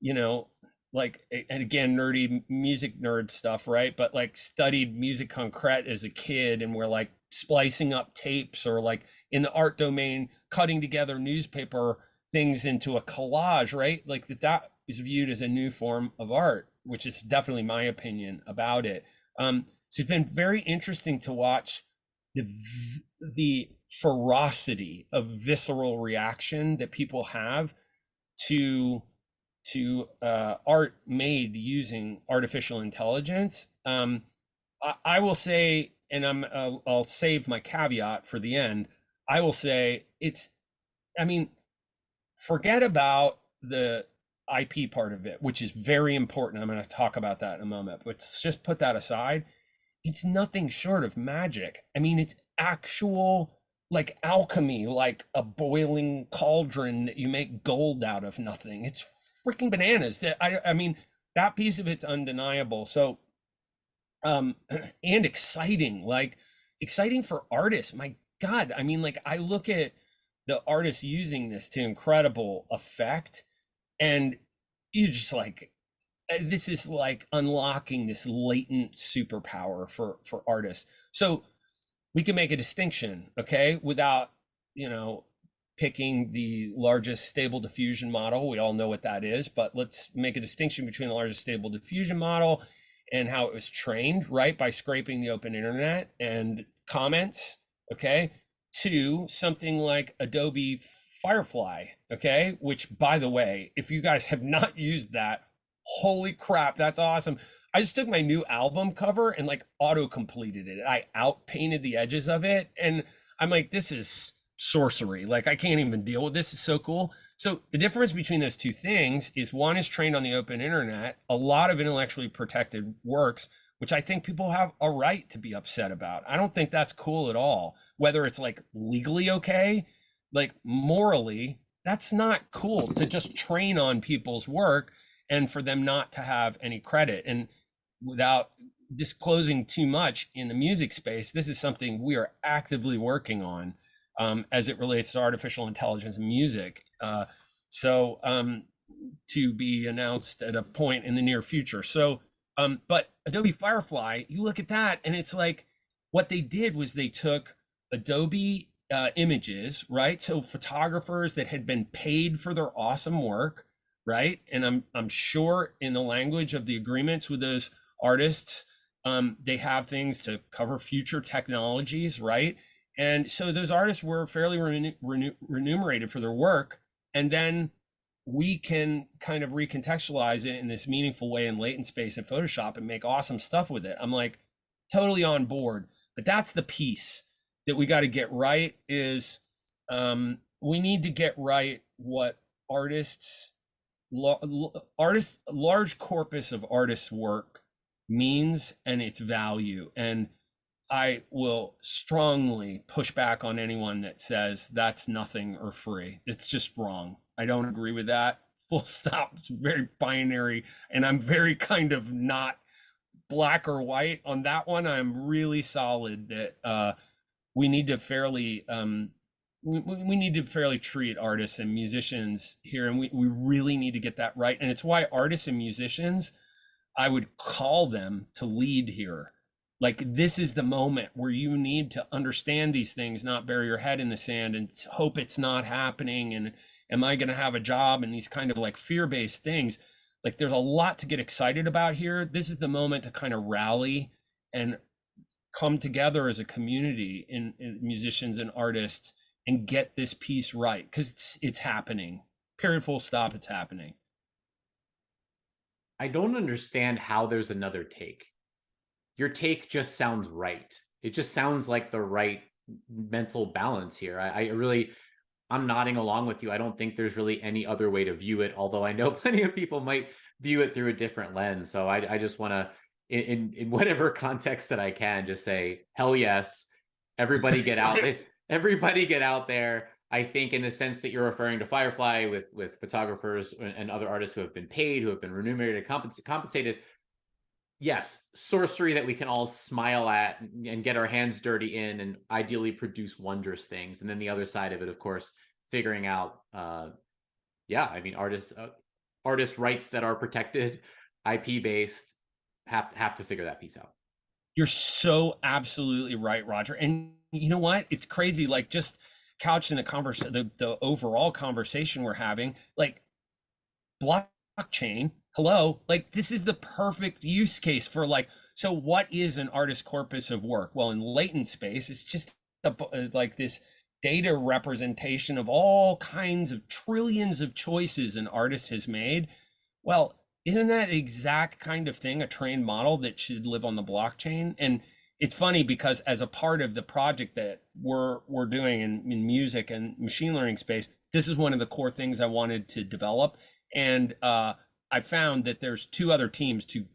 you know, like, and again, nerdy music nerd stuff, right? But like studied musique concrète as a kid, and we're like splicing up tapes, or like in the art domain, cutting together newspaper things into a collage, right? Like that is viewed as a new form of art, which is definitely my opinion about it. So it's been very interesting to watch the ferocity of visceral reaction that people have to art made using artificial intelligence. I will say, and I'll save my caveat for the end. I will say it's, I mean, forget about the IP part of it, which is very important. I'm going to talk about that in a moment, but just put that aside. It's nothing short of magic. I mean, it's actual like alchemy, like a boiling cauldron that you make gold out of nothing. It's freaking bananas. That I mean, that piece of it's undeniable. So and exciting, like exciting for artists. My God, I mean, like I look at the artists using this to incredible effect, and you just like, this is like unlocking this latent superpower for artists. So we can make a distinction, okay, without, you know, picking the largest stable diffusion model. We all know what that is, but let's make a distinction between the largest stable diffusion model and how it was trained, right, by scraping the open internet and comments, okay, to something like Adobe Firefly, okay, which, by the way, if you guys have not used that, holy crap, that's awesome. I just took my new album cover and like auto completed it. I out painted the edges of it, and I'm like, this is sorcery. Like I can't even deal with this. Is so cool. So the difference between those two things is one is trained on the open internet, a lot of intellectually protected works, which I think people have a right to be upset about. I don't think that's cool at all. Whether it's like legally okay, like morally, that's not cool to just train on people's work and for them not to have any credit. And without disclosing too much in the music space, this is something we are actively working on as it relates to artificial intelligence and music. So to be announced at a point in the near future. But Adobe Firefly, you look at that and it's like what they did was they took Adobe images, right? So photographers that had been paid for their awesome work, right? And I'm sure in the language of the agreements with those artists, they have things to cover future technologies, right? And so those artists were fairly remunerated for their work, and then we can kind of recontextualize it in this meaningful way in latent space in Photoshop and make awesome stuff with it. I'm like totally on board. But that's the piece that we got to get right is we need to get right what artists, large corpus of artists' work means and its value. And I will strongly push back on anyone that says that's nothing or free. It's just wrong. I don't agree with that. Full stop. It's very binary. And I'm very kind of not black or white on that one. I'm really solid that we need to fairly we need to fairly treat artists and musicians here. And we really need to get that right. And it's why artists and musicians, I would call them to lead here. Like this is the moment where you need to understand these things, not bury your head in the sand and hope it's not happening. And am I going to have a job? And these kind of like fear-based things. Like there's a lot to get excited about here. This is the moment to kind of rally and come together as a community in musicians and artists and get this piece right because it's happening. Period. Full stop. It's happening. I don't understand how there's another take. Your take just sounds right. It just sounds like the right mental balance here. I'm nodding along with you. I don't think there's really any other way to view it, although I know plenty of people might view it through a different lens. So I just want to, in whatever context that I can, just say, hell yes, everybody get out. Everybody get out there. I think in the sense that you're referring to Firefly with photographers and other artists who have been paid, who have been remunerated, compensated. Yes, sorcery that we can all smile at and get our hands dirty in and ideally produce wondrous things. And then the other side of it, of course, figuring out, artists rights that are protected, IP based, have to figure that piece out. You're so absolutely right, Roger. And you know what? It's crazy. Like just couched in the overall conversation we're having, like blockchain. Hello, like this is the perfect use case for like, so what is an artist corpus of work? Well, in latent space, it's just like this data representation of all kinds of trillions of choices an artist has made. Well, isn't that exact kind of thing a trained model that should live on the blockchain? And it's funny because as a part of the project that we're doing in music and machine learning space, this is one of the core things I wanted to develop. And I found that there's two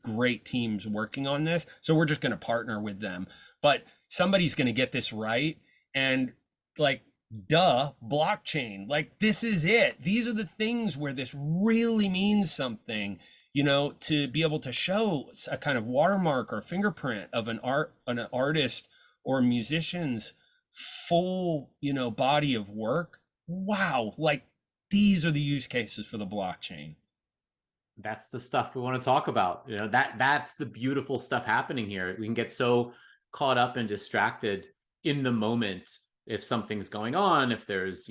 great teams working on this. So we're just going to partner with them. But somebody's going to get this right. And like, duh, blockchain. Like, this is it. These are the things where this really means something, to be able to show a kind of watermark or fingerprint of an artist or musician's full, body of work. Wow. Like, these are the use cases for the blockchain. That's the stuff we want to talk about. That's the beautiful stuff happening here. We can get so caught up and distracted in the moment if something's going on, if there's,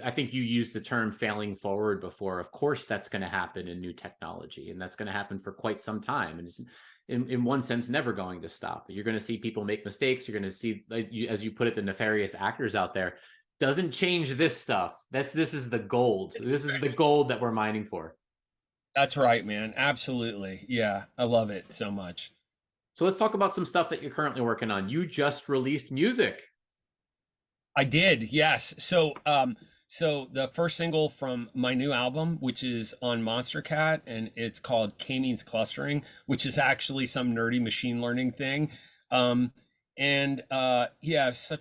I think you used the term failing forward before. Of course, that's going to happen in new technology, and that's going to happen for quite some time. And it's in one sense never going to stop. You're going to see people make mistakes. You're going to see, as you put it, the nefarious actors out there. Doesn't change this stuff. This is the gold. This is the gold that we're mining for. That's right, man. Absolutely. Yeah, I love it so much. So let's talk about some stuff that you're currently working on. You just released music. I did, yes. So the first single from my new album, which is on Monster Cat, and it's called K-means clustering, which is actually some nerdy machine learning thing. Such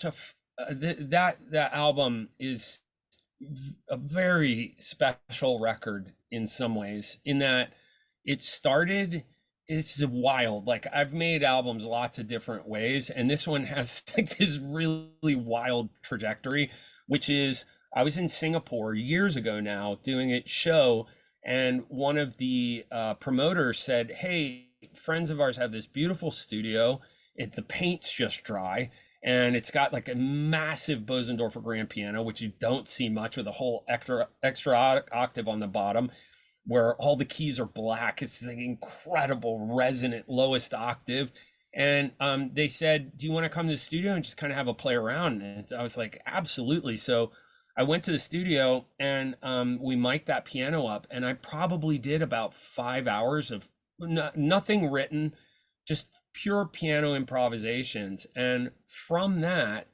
a that album is a very special record in some ways, in that it started, it's wild. Like, I've made albums lots of different ways, and this one has like this really wild trajectory, which is, I was in Singapore years ago now doing a show, and one of the promoters said, "Hey, friends of ours have this beautiful studio. The paint's just dry, and it's got like a massive Bosendorfer grand piano, which you don't see much, with a whole extra octave on the bottom, where all the keys are black. It's an incredible resonant lowest octave." And they said, "Do you want to come to the studio and just kind of have a play around?" And I was like, "Absolutely." So I went to the studio, and we mic'd that piano up, and I probably did about 5 hours of nothing written, just pure piano improvisations. And from that,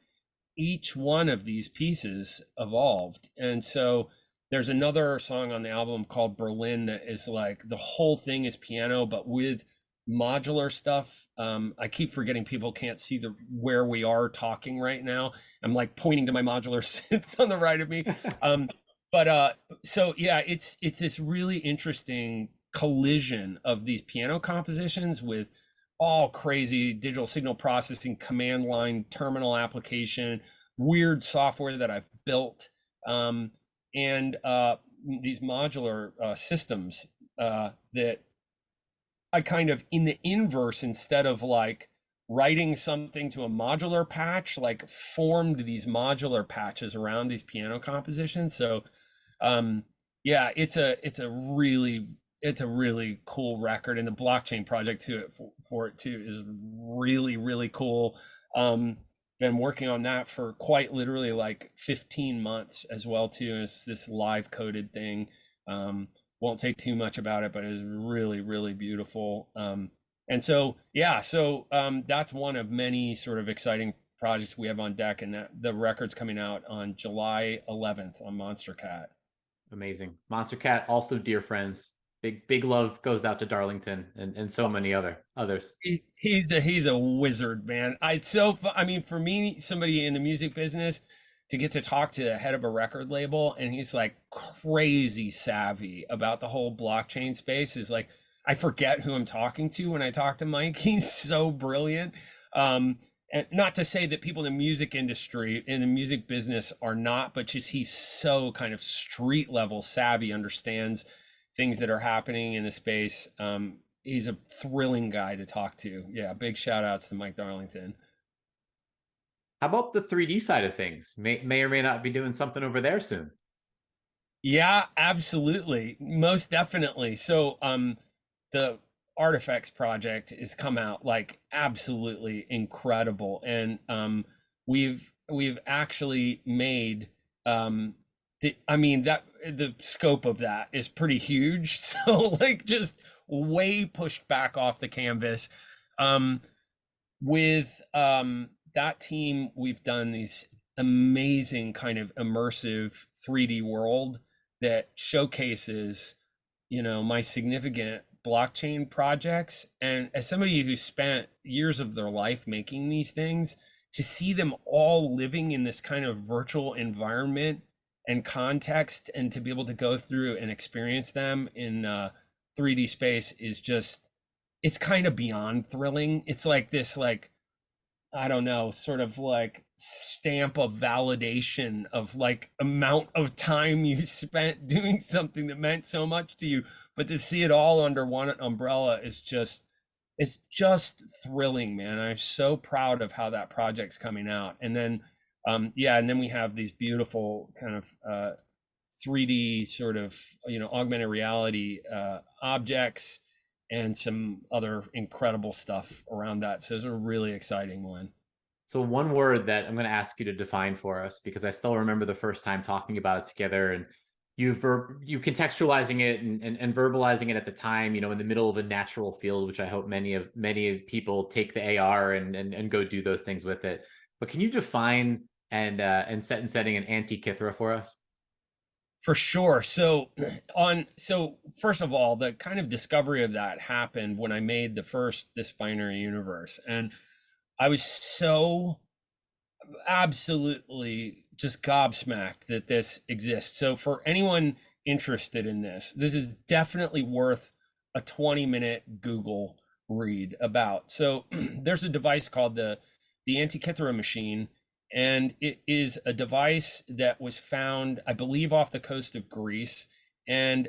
each one of these pieces evolved. And so there's another song on the album called Berlin that is like, the whole thing is piano, but with modular stuff. I keep forgetting people can't see the where we are talking right now. I'm like pointing to my modular synth on the right of me. But so yeah, it's this really interesting collision of these piano compositions with all crazy digital signal processing, command line, terminal application, weird software that I've built, and these modular systems that I kind of, in the inverse, instead of like writing something to a modular patch, like formed these modular patches around these piano compositions. So um yeah, it's a really cool record, and the blockchain project to it for it too is really, really cool. Been working on that for quite literally like 15 months as well too. It's this live coded thing. Won't take too much about it, but it is really, really beautiful. And so yeah, so that's one of many sort of exciting projects we have on deck, and that the record's coming out on July 11th on Monster Cat. Amazing. Monster Cat, also dear friends. Big love goes out to Darlington and so many others. He's a wizard, man. I mean, for me, somebody in the music business, to get to talk to the head of a record label, and he's like crazy savvy about the whole blockchain space, is like, I forget who I'm talking to when I talk to Mike. He's so brilliant. And not to say that people in the music industry, in the music business, are not, but just he's so kind of street level savvy, understands things that are happening in the space. He's a thrilling guy to talk to. Yeah, big shout outs to Mike Darlington. How about the 3D side of things? May or may not be doing something over there soon. Yeah, absolutely. Most definitely. So the Artifacts project has come out like absolutely incredible. And we've actually made I mean, that the scope of that is pretty huge. So like, just way pushed back off the canvas. Um with that team, we've done these amazing kind of immersive 3D world that showcases, my significant blockchain projects. And as somebody who spent years of their life making these things, to see them all living in this kind of virtual environment and context, and to be able to go through and experience them in 3D space, is just, it's kind of beyond thrilling. It's like this, like, I don't know, sort of like stamp of validation of like amount of time you spent doing something that meant so much to you, but to see it all under one umbrella is just, it's just thrilling, man. I'm so proud of how that project's coming out. And then yeah, and then we have these beautiful kind of 3D sort of, augmented reality objects, and some other incredible stuff around that. So it's a really exciting one. So one word that I'm going to ask you to define for us, because I still remember the first time talking about it together, and you contextualizing it and verbalizing it at the time, in the middle of a natural field, which I hope many people take the AR and go do those things with it. But can you define and setting an Antikythera for us? For sure. So first of all, the kind of discovery of that happened when I made the first This Binary Universe. And I was so absolutely just gobsmacked that this exists. So for anyone interested in this, this is definitely worth a 20-minute Google read about. So there's a device called the Antikythera machine, and it is a device that was found, I believe, off the coast of Greece, and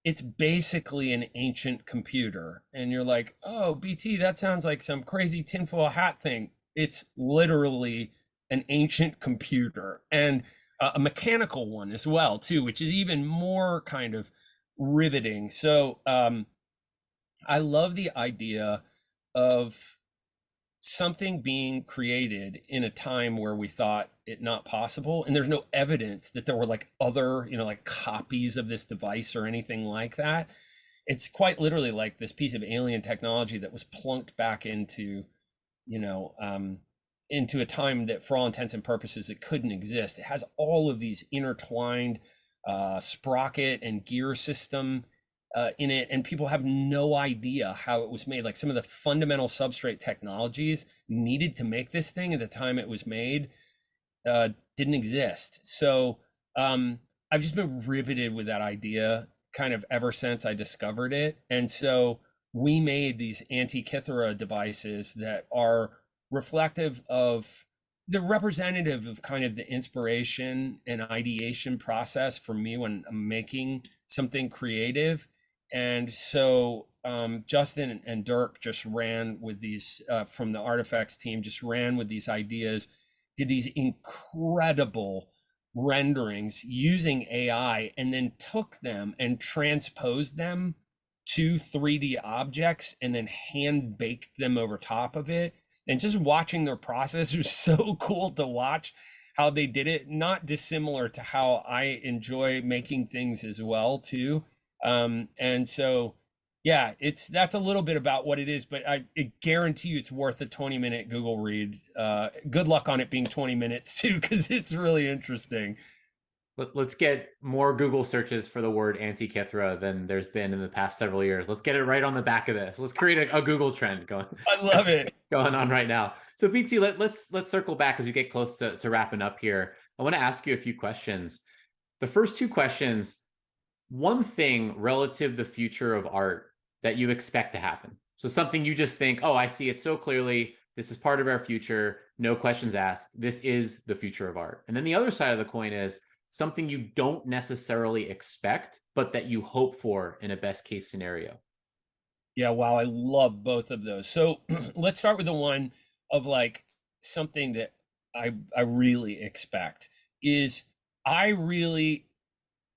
it's basically an ancient computer. And you're like, oh, BT, that sounds like some crazy tinfoil hat thing. It's literally an ancient computer, and a mechanical one as well, too, which is even more kind of riveting. So I love the idea of something being created in a time where we thought it not possible, and there's no evidence that there were like other, like copies of this device or anything like that. It's quite literally like this piece of alien technology that was plunked back into, you know um into a time that for all intents and purposes it couldn't exist. It has all of these intertwined sprocket and gear system in it, and people have no idea how it was made. Like some of the fundamental substrate technologies needed to make this thing at the time it was made didn't exist. So I've just been riveted with that idea kind of ever since I discovered it. And so we made these Antikythera devices that are reflective of the representative of kind of the inspiration and ideation process for me when I'm making something creative. And so Justin and Dirk just ran with these from the Artifacts team, just ran with these ideas, did these incredible renderings using AI, and then took them and transposed them to 3D objects and then hand baked them over top of it. And just watching their process was so cool to watch how they did it, not dissimilar to how I enjoy making things as well too. And so yeah, that's a little bit about what it is, but I guarantee you it's worth a 20-minute Google read. Good luck on it being 20 minutes too, because it's really interesting. Let's get more Google searches for the word Antikythera than there's been in the past several years. Let's get it right on the back of this. Let's create a Google trend going. I love it. Going on right now. So BT, let's circle back as we get close to wrapping up here. I want to ask you a few questions. The first two questions, one thing relative to the future of art that you expect to happen. So something you just think, oh, I see it so clearly. This is part of our future. No questions asked. This is the future of art. And then the other side of the coin is something you don't necessarily expect, but that you hope for in a best case scenario. Yeah, wow, I love both of those. So let's start with the one of like something that I really expect is I really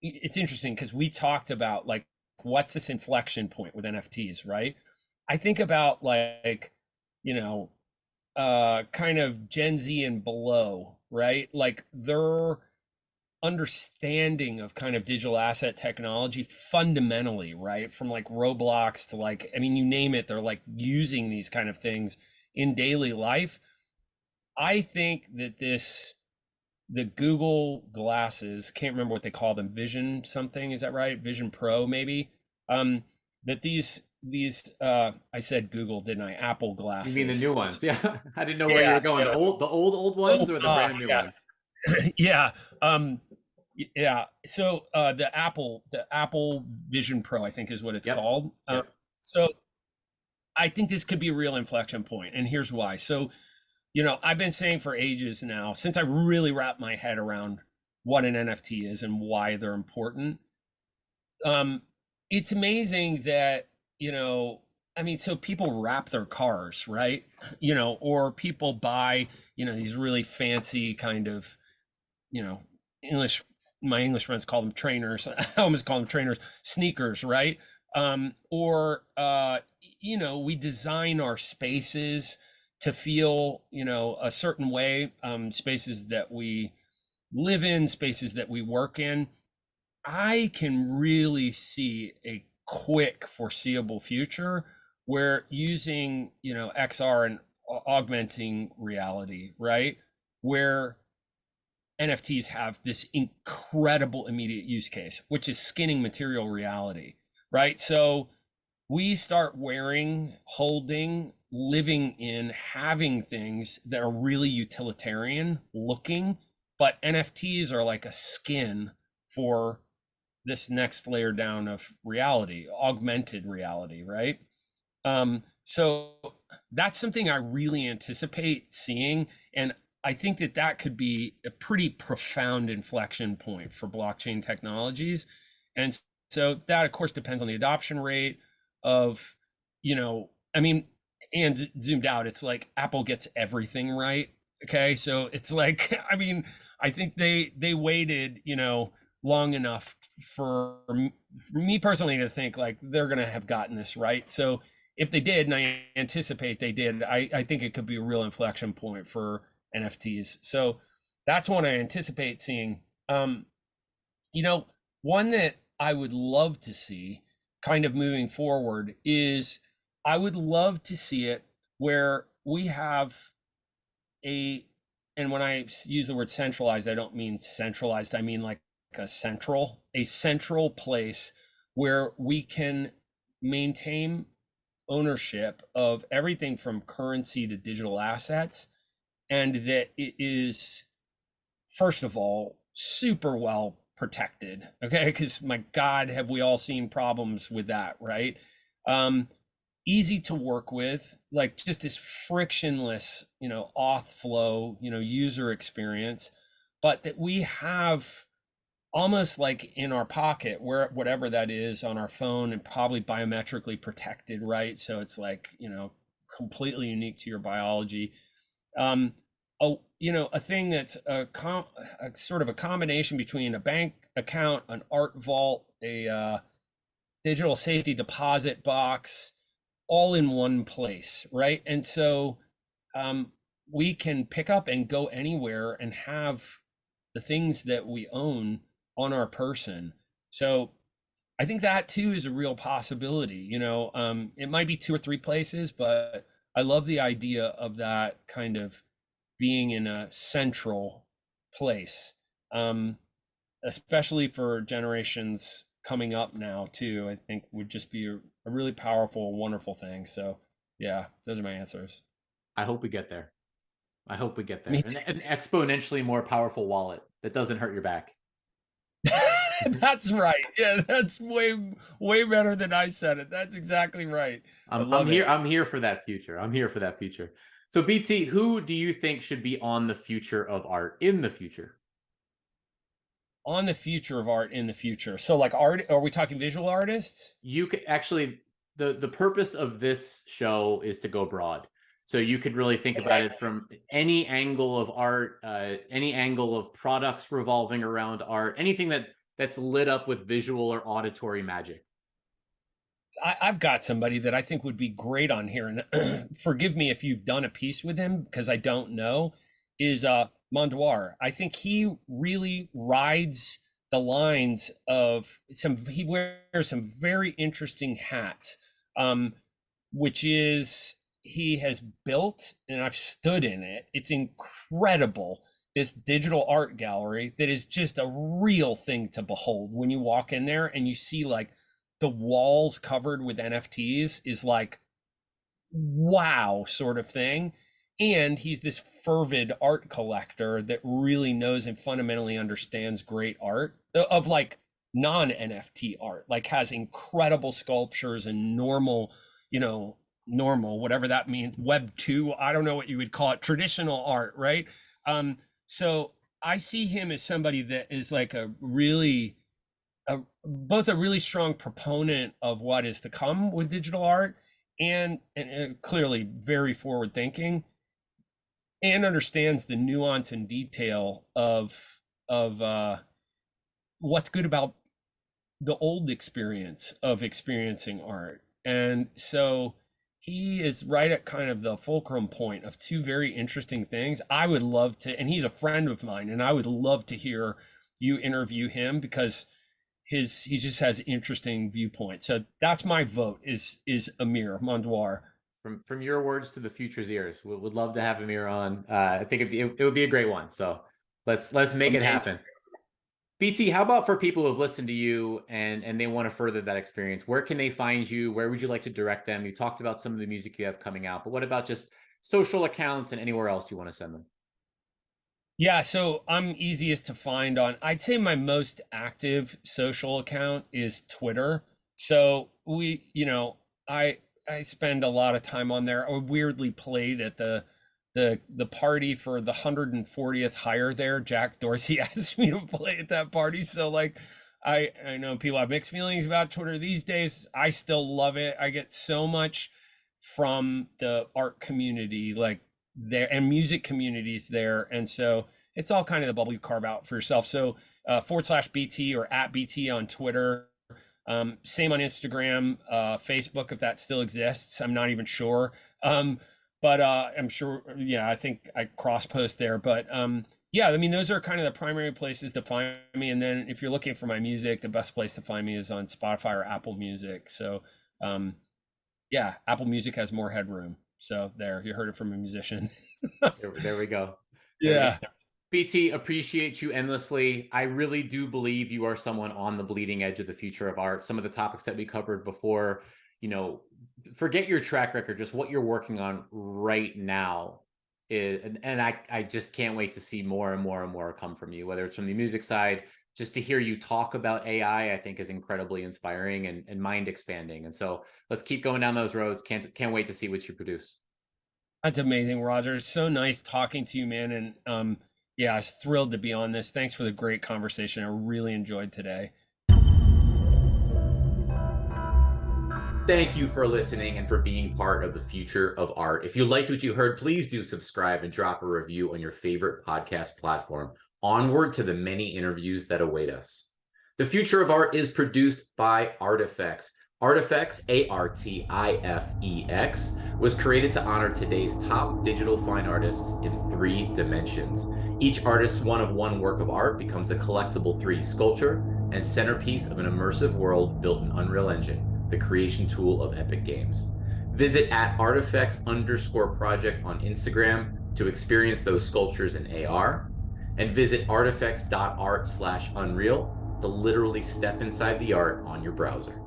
it's interesting because we talked about like what's this inflection point with NFTs, right? I think about like, you know, kind of Gen Z and below, right? Like their understanding of kind of digital asset technology fundamentally, right? From like Roblox to like, I mean, you name it, they're like using these kind of things in daily life. I think that the Google glasses, can't remember what they call them, Vision something, is that right? Vision Pro, maybe. That these I said Google, didn't I? Apple glasses. You mean the new ones? Yeah. I didn't know where you Yeah, were going. yeah. The old ones or the brand new Yeah. ones? Yeah. Yeah. So the Apple Vision Pro, I think is what it's called. Yep. So I think this could be a real inflection point, and here's why. So, I've been saying for ages now, since I really wrapped my head around what an NFT is and why they're important. It's amazing that, I mean, so people wrap their cars, right? Or people buy, these really fancy kind of, English, my English friends call them trainers. I almost call them trainers, sneakers, right? Or we design our spaces to feel, a certain way, spaces that we live in, spaces that we work in. I can really see a quick foreseeable future where using, XR and augmenting reality, right? Where NFTs have this incredible immediate use case, which is skinning material reality, right? So we start wearing, holding, living in, having things that are really utilitarian looking but NFTs are like a skin for this next layer down of reality, augmented reality, right? So that's something I really anticipate seeing. And I think that that could be a pretty profound inflection point for blockchain technologies. And so that, of course, depends on the adoption rate of, I mean, and zoomed out, it's like Apple gets everything right. Okay. So it's like, I mean, I think they waited, long enough for me personally to think like they're going to have gotten this right. So if they did, and I anticipate they did, I think it could be a real inflection point for NFTs. So that's one I anticipate seeing. You know, one that I would love to see kind of moving forward is I would love to see it where we have a, and when I use the word centralized, I don't mean centralized, I mean like a central place where we can maintain ownership of everything from currency to digital assets, and that it is, first of all, super well protected. Okay, because my God, have we all seen problems with that, right? um Easy to work with, like just this frictionless, auth flow, user experience, but that we have almost like in our pocket, where whatever that is on our phone, and probably biometrically protected, right? So it's like, completely unique to your biology. A thing that's a sort of a combination between a bank account, an art vault, a digital safety deposit box, all in one place, right? And so um, we can pick up and go anywhere and have the things that we own on our person. So I think that too is a real possibility. It might be two or three places, but I love the idea of that kind of being in a central place, um, especially for generations coming up now too. I think would just be a really powerful, wonderful thing. So yeah, those are my answers. I hope we get there. I hope we get there. Me An exponentially more powerful wallet that doesn't hurt your back. too. That's right. Yeah, that's way better than I said it. That's exactly right. I I'm love here. it. I'm here for that future. I'm here for that future. So BT, who do you think should be on the future of art in the future? On the future of art in the future. So like art, are we talking visual artists? You could actually, the purpose of this show is to go broad. So you could really think about Okay. it from any angle of art, any angle of products revolving around art, anything that's lit up with visual or auditory magic. I've got somebody that I think would be great on here, and forgive me if you've done a piece with him because I don't know. Is Mondoir? I think he really rides the lines of some. He wears some very interesting hats, um, which is he has built, and I've stood in it. It's incredible. This digital art gallery that is just a real thing to behold when you walk in there and you see like the walls covered with NFTs is like wow sort of thing. And he's this fervid art collector that really knows and fundamentally understands great art of like non NFT art, like has incredible sculptures and normal, normal, whatever that means, web 2, I don't know what you would call it, traditional art, right? So I see him as somebody that is like a really both a really strong proponent of what is to come with digital art, and clearly very forward thinking, and understands the nuance and detail of what's good about the old experience of experiencing art. And so he is right at kind of the fulcrum point of two very interesting things. I would love to, and he's a friend of mine, and I would love to hear you interview him because he just has interesting viewpoints. So that's my vote is Amir Mondoir. From your words to the future's ears, we would love to have Amir on. I think it would be a great one. So let's make it Amazing. happen. BT, how about for people who have listened to you and they want to further that experience? Where can they find you? Where would you like to direct them? You talked about some of the music you have coming out, but what about just social accounts and anywhere else you want to send them? Yeah, so I'm easiest to find on, I'd say my most active social account is Twitter. So I spend a lot of time on there. I weirdly played at the party for the 140th hire there. Jack Dorsey asked me to play at that party. So like I know people have mixed feelings about Twitter these days. I still love it. I get so much from the art community, like there, and music communities there. And so it's all kind of the bubble you carve out for yourself. So /BT or @BT on Twitter. Same on Instagram, Facebook, if that still exists. I'm not even sure. But I'm sure, yeah, I think I cross post there. But yeah, I mean, those are kind of the primary places to find me. And then if you're looking for my music, the best place to find me is on Spotify or Apple Music. So um, yeah, Apple Music has more headroom. So there, you heard it from a musician. There we go. There we go. Yeah. BT, appreciate you endlessly. I really do believe you are someone on the bleeding edge of the future of art. Some of the topics that we covered before, forget your track record, just what you're working on right now and I just can't wait to see more and more and more come from you, whether it's from the music side. Just to hear you talk about AI, I think is incredibly inspiring and mind expanding. And so let's keep going down those roads. Can't wait to see what you produce. That's amazing, Roger. So nice talking to you, man. And yeah, I was thrilled to be on this. Thanks for the great conversation. I really enjoyed today. Thank you for listening and for being part of the future of art. If you liked what you heard, please do subscribe and drop a review on your favorite podcast platform. Onward to the many interviews that await us. The Future of Art is produced by Artifex. Artifex, Artifex, was created to honor today's top digital fine artists in 3 dimensions. Each artist's one-of-one work of art becomes a collectible 3D sculpture and centerpiece of an immersive world built in Unreal Engine, the creation tool of Epic Games. Visit @artifex_project on Instagram to experience those sculptures in AR, and visit artifex.art/unreal to literally step inside the art on your browser.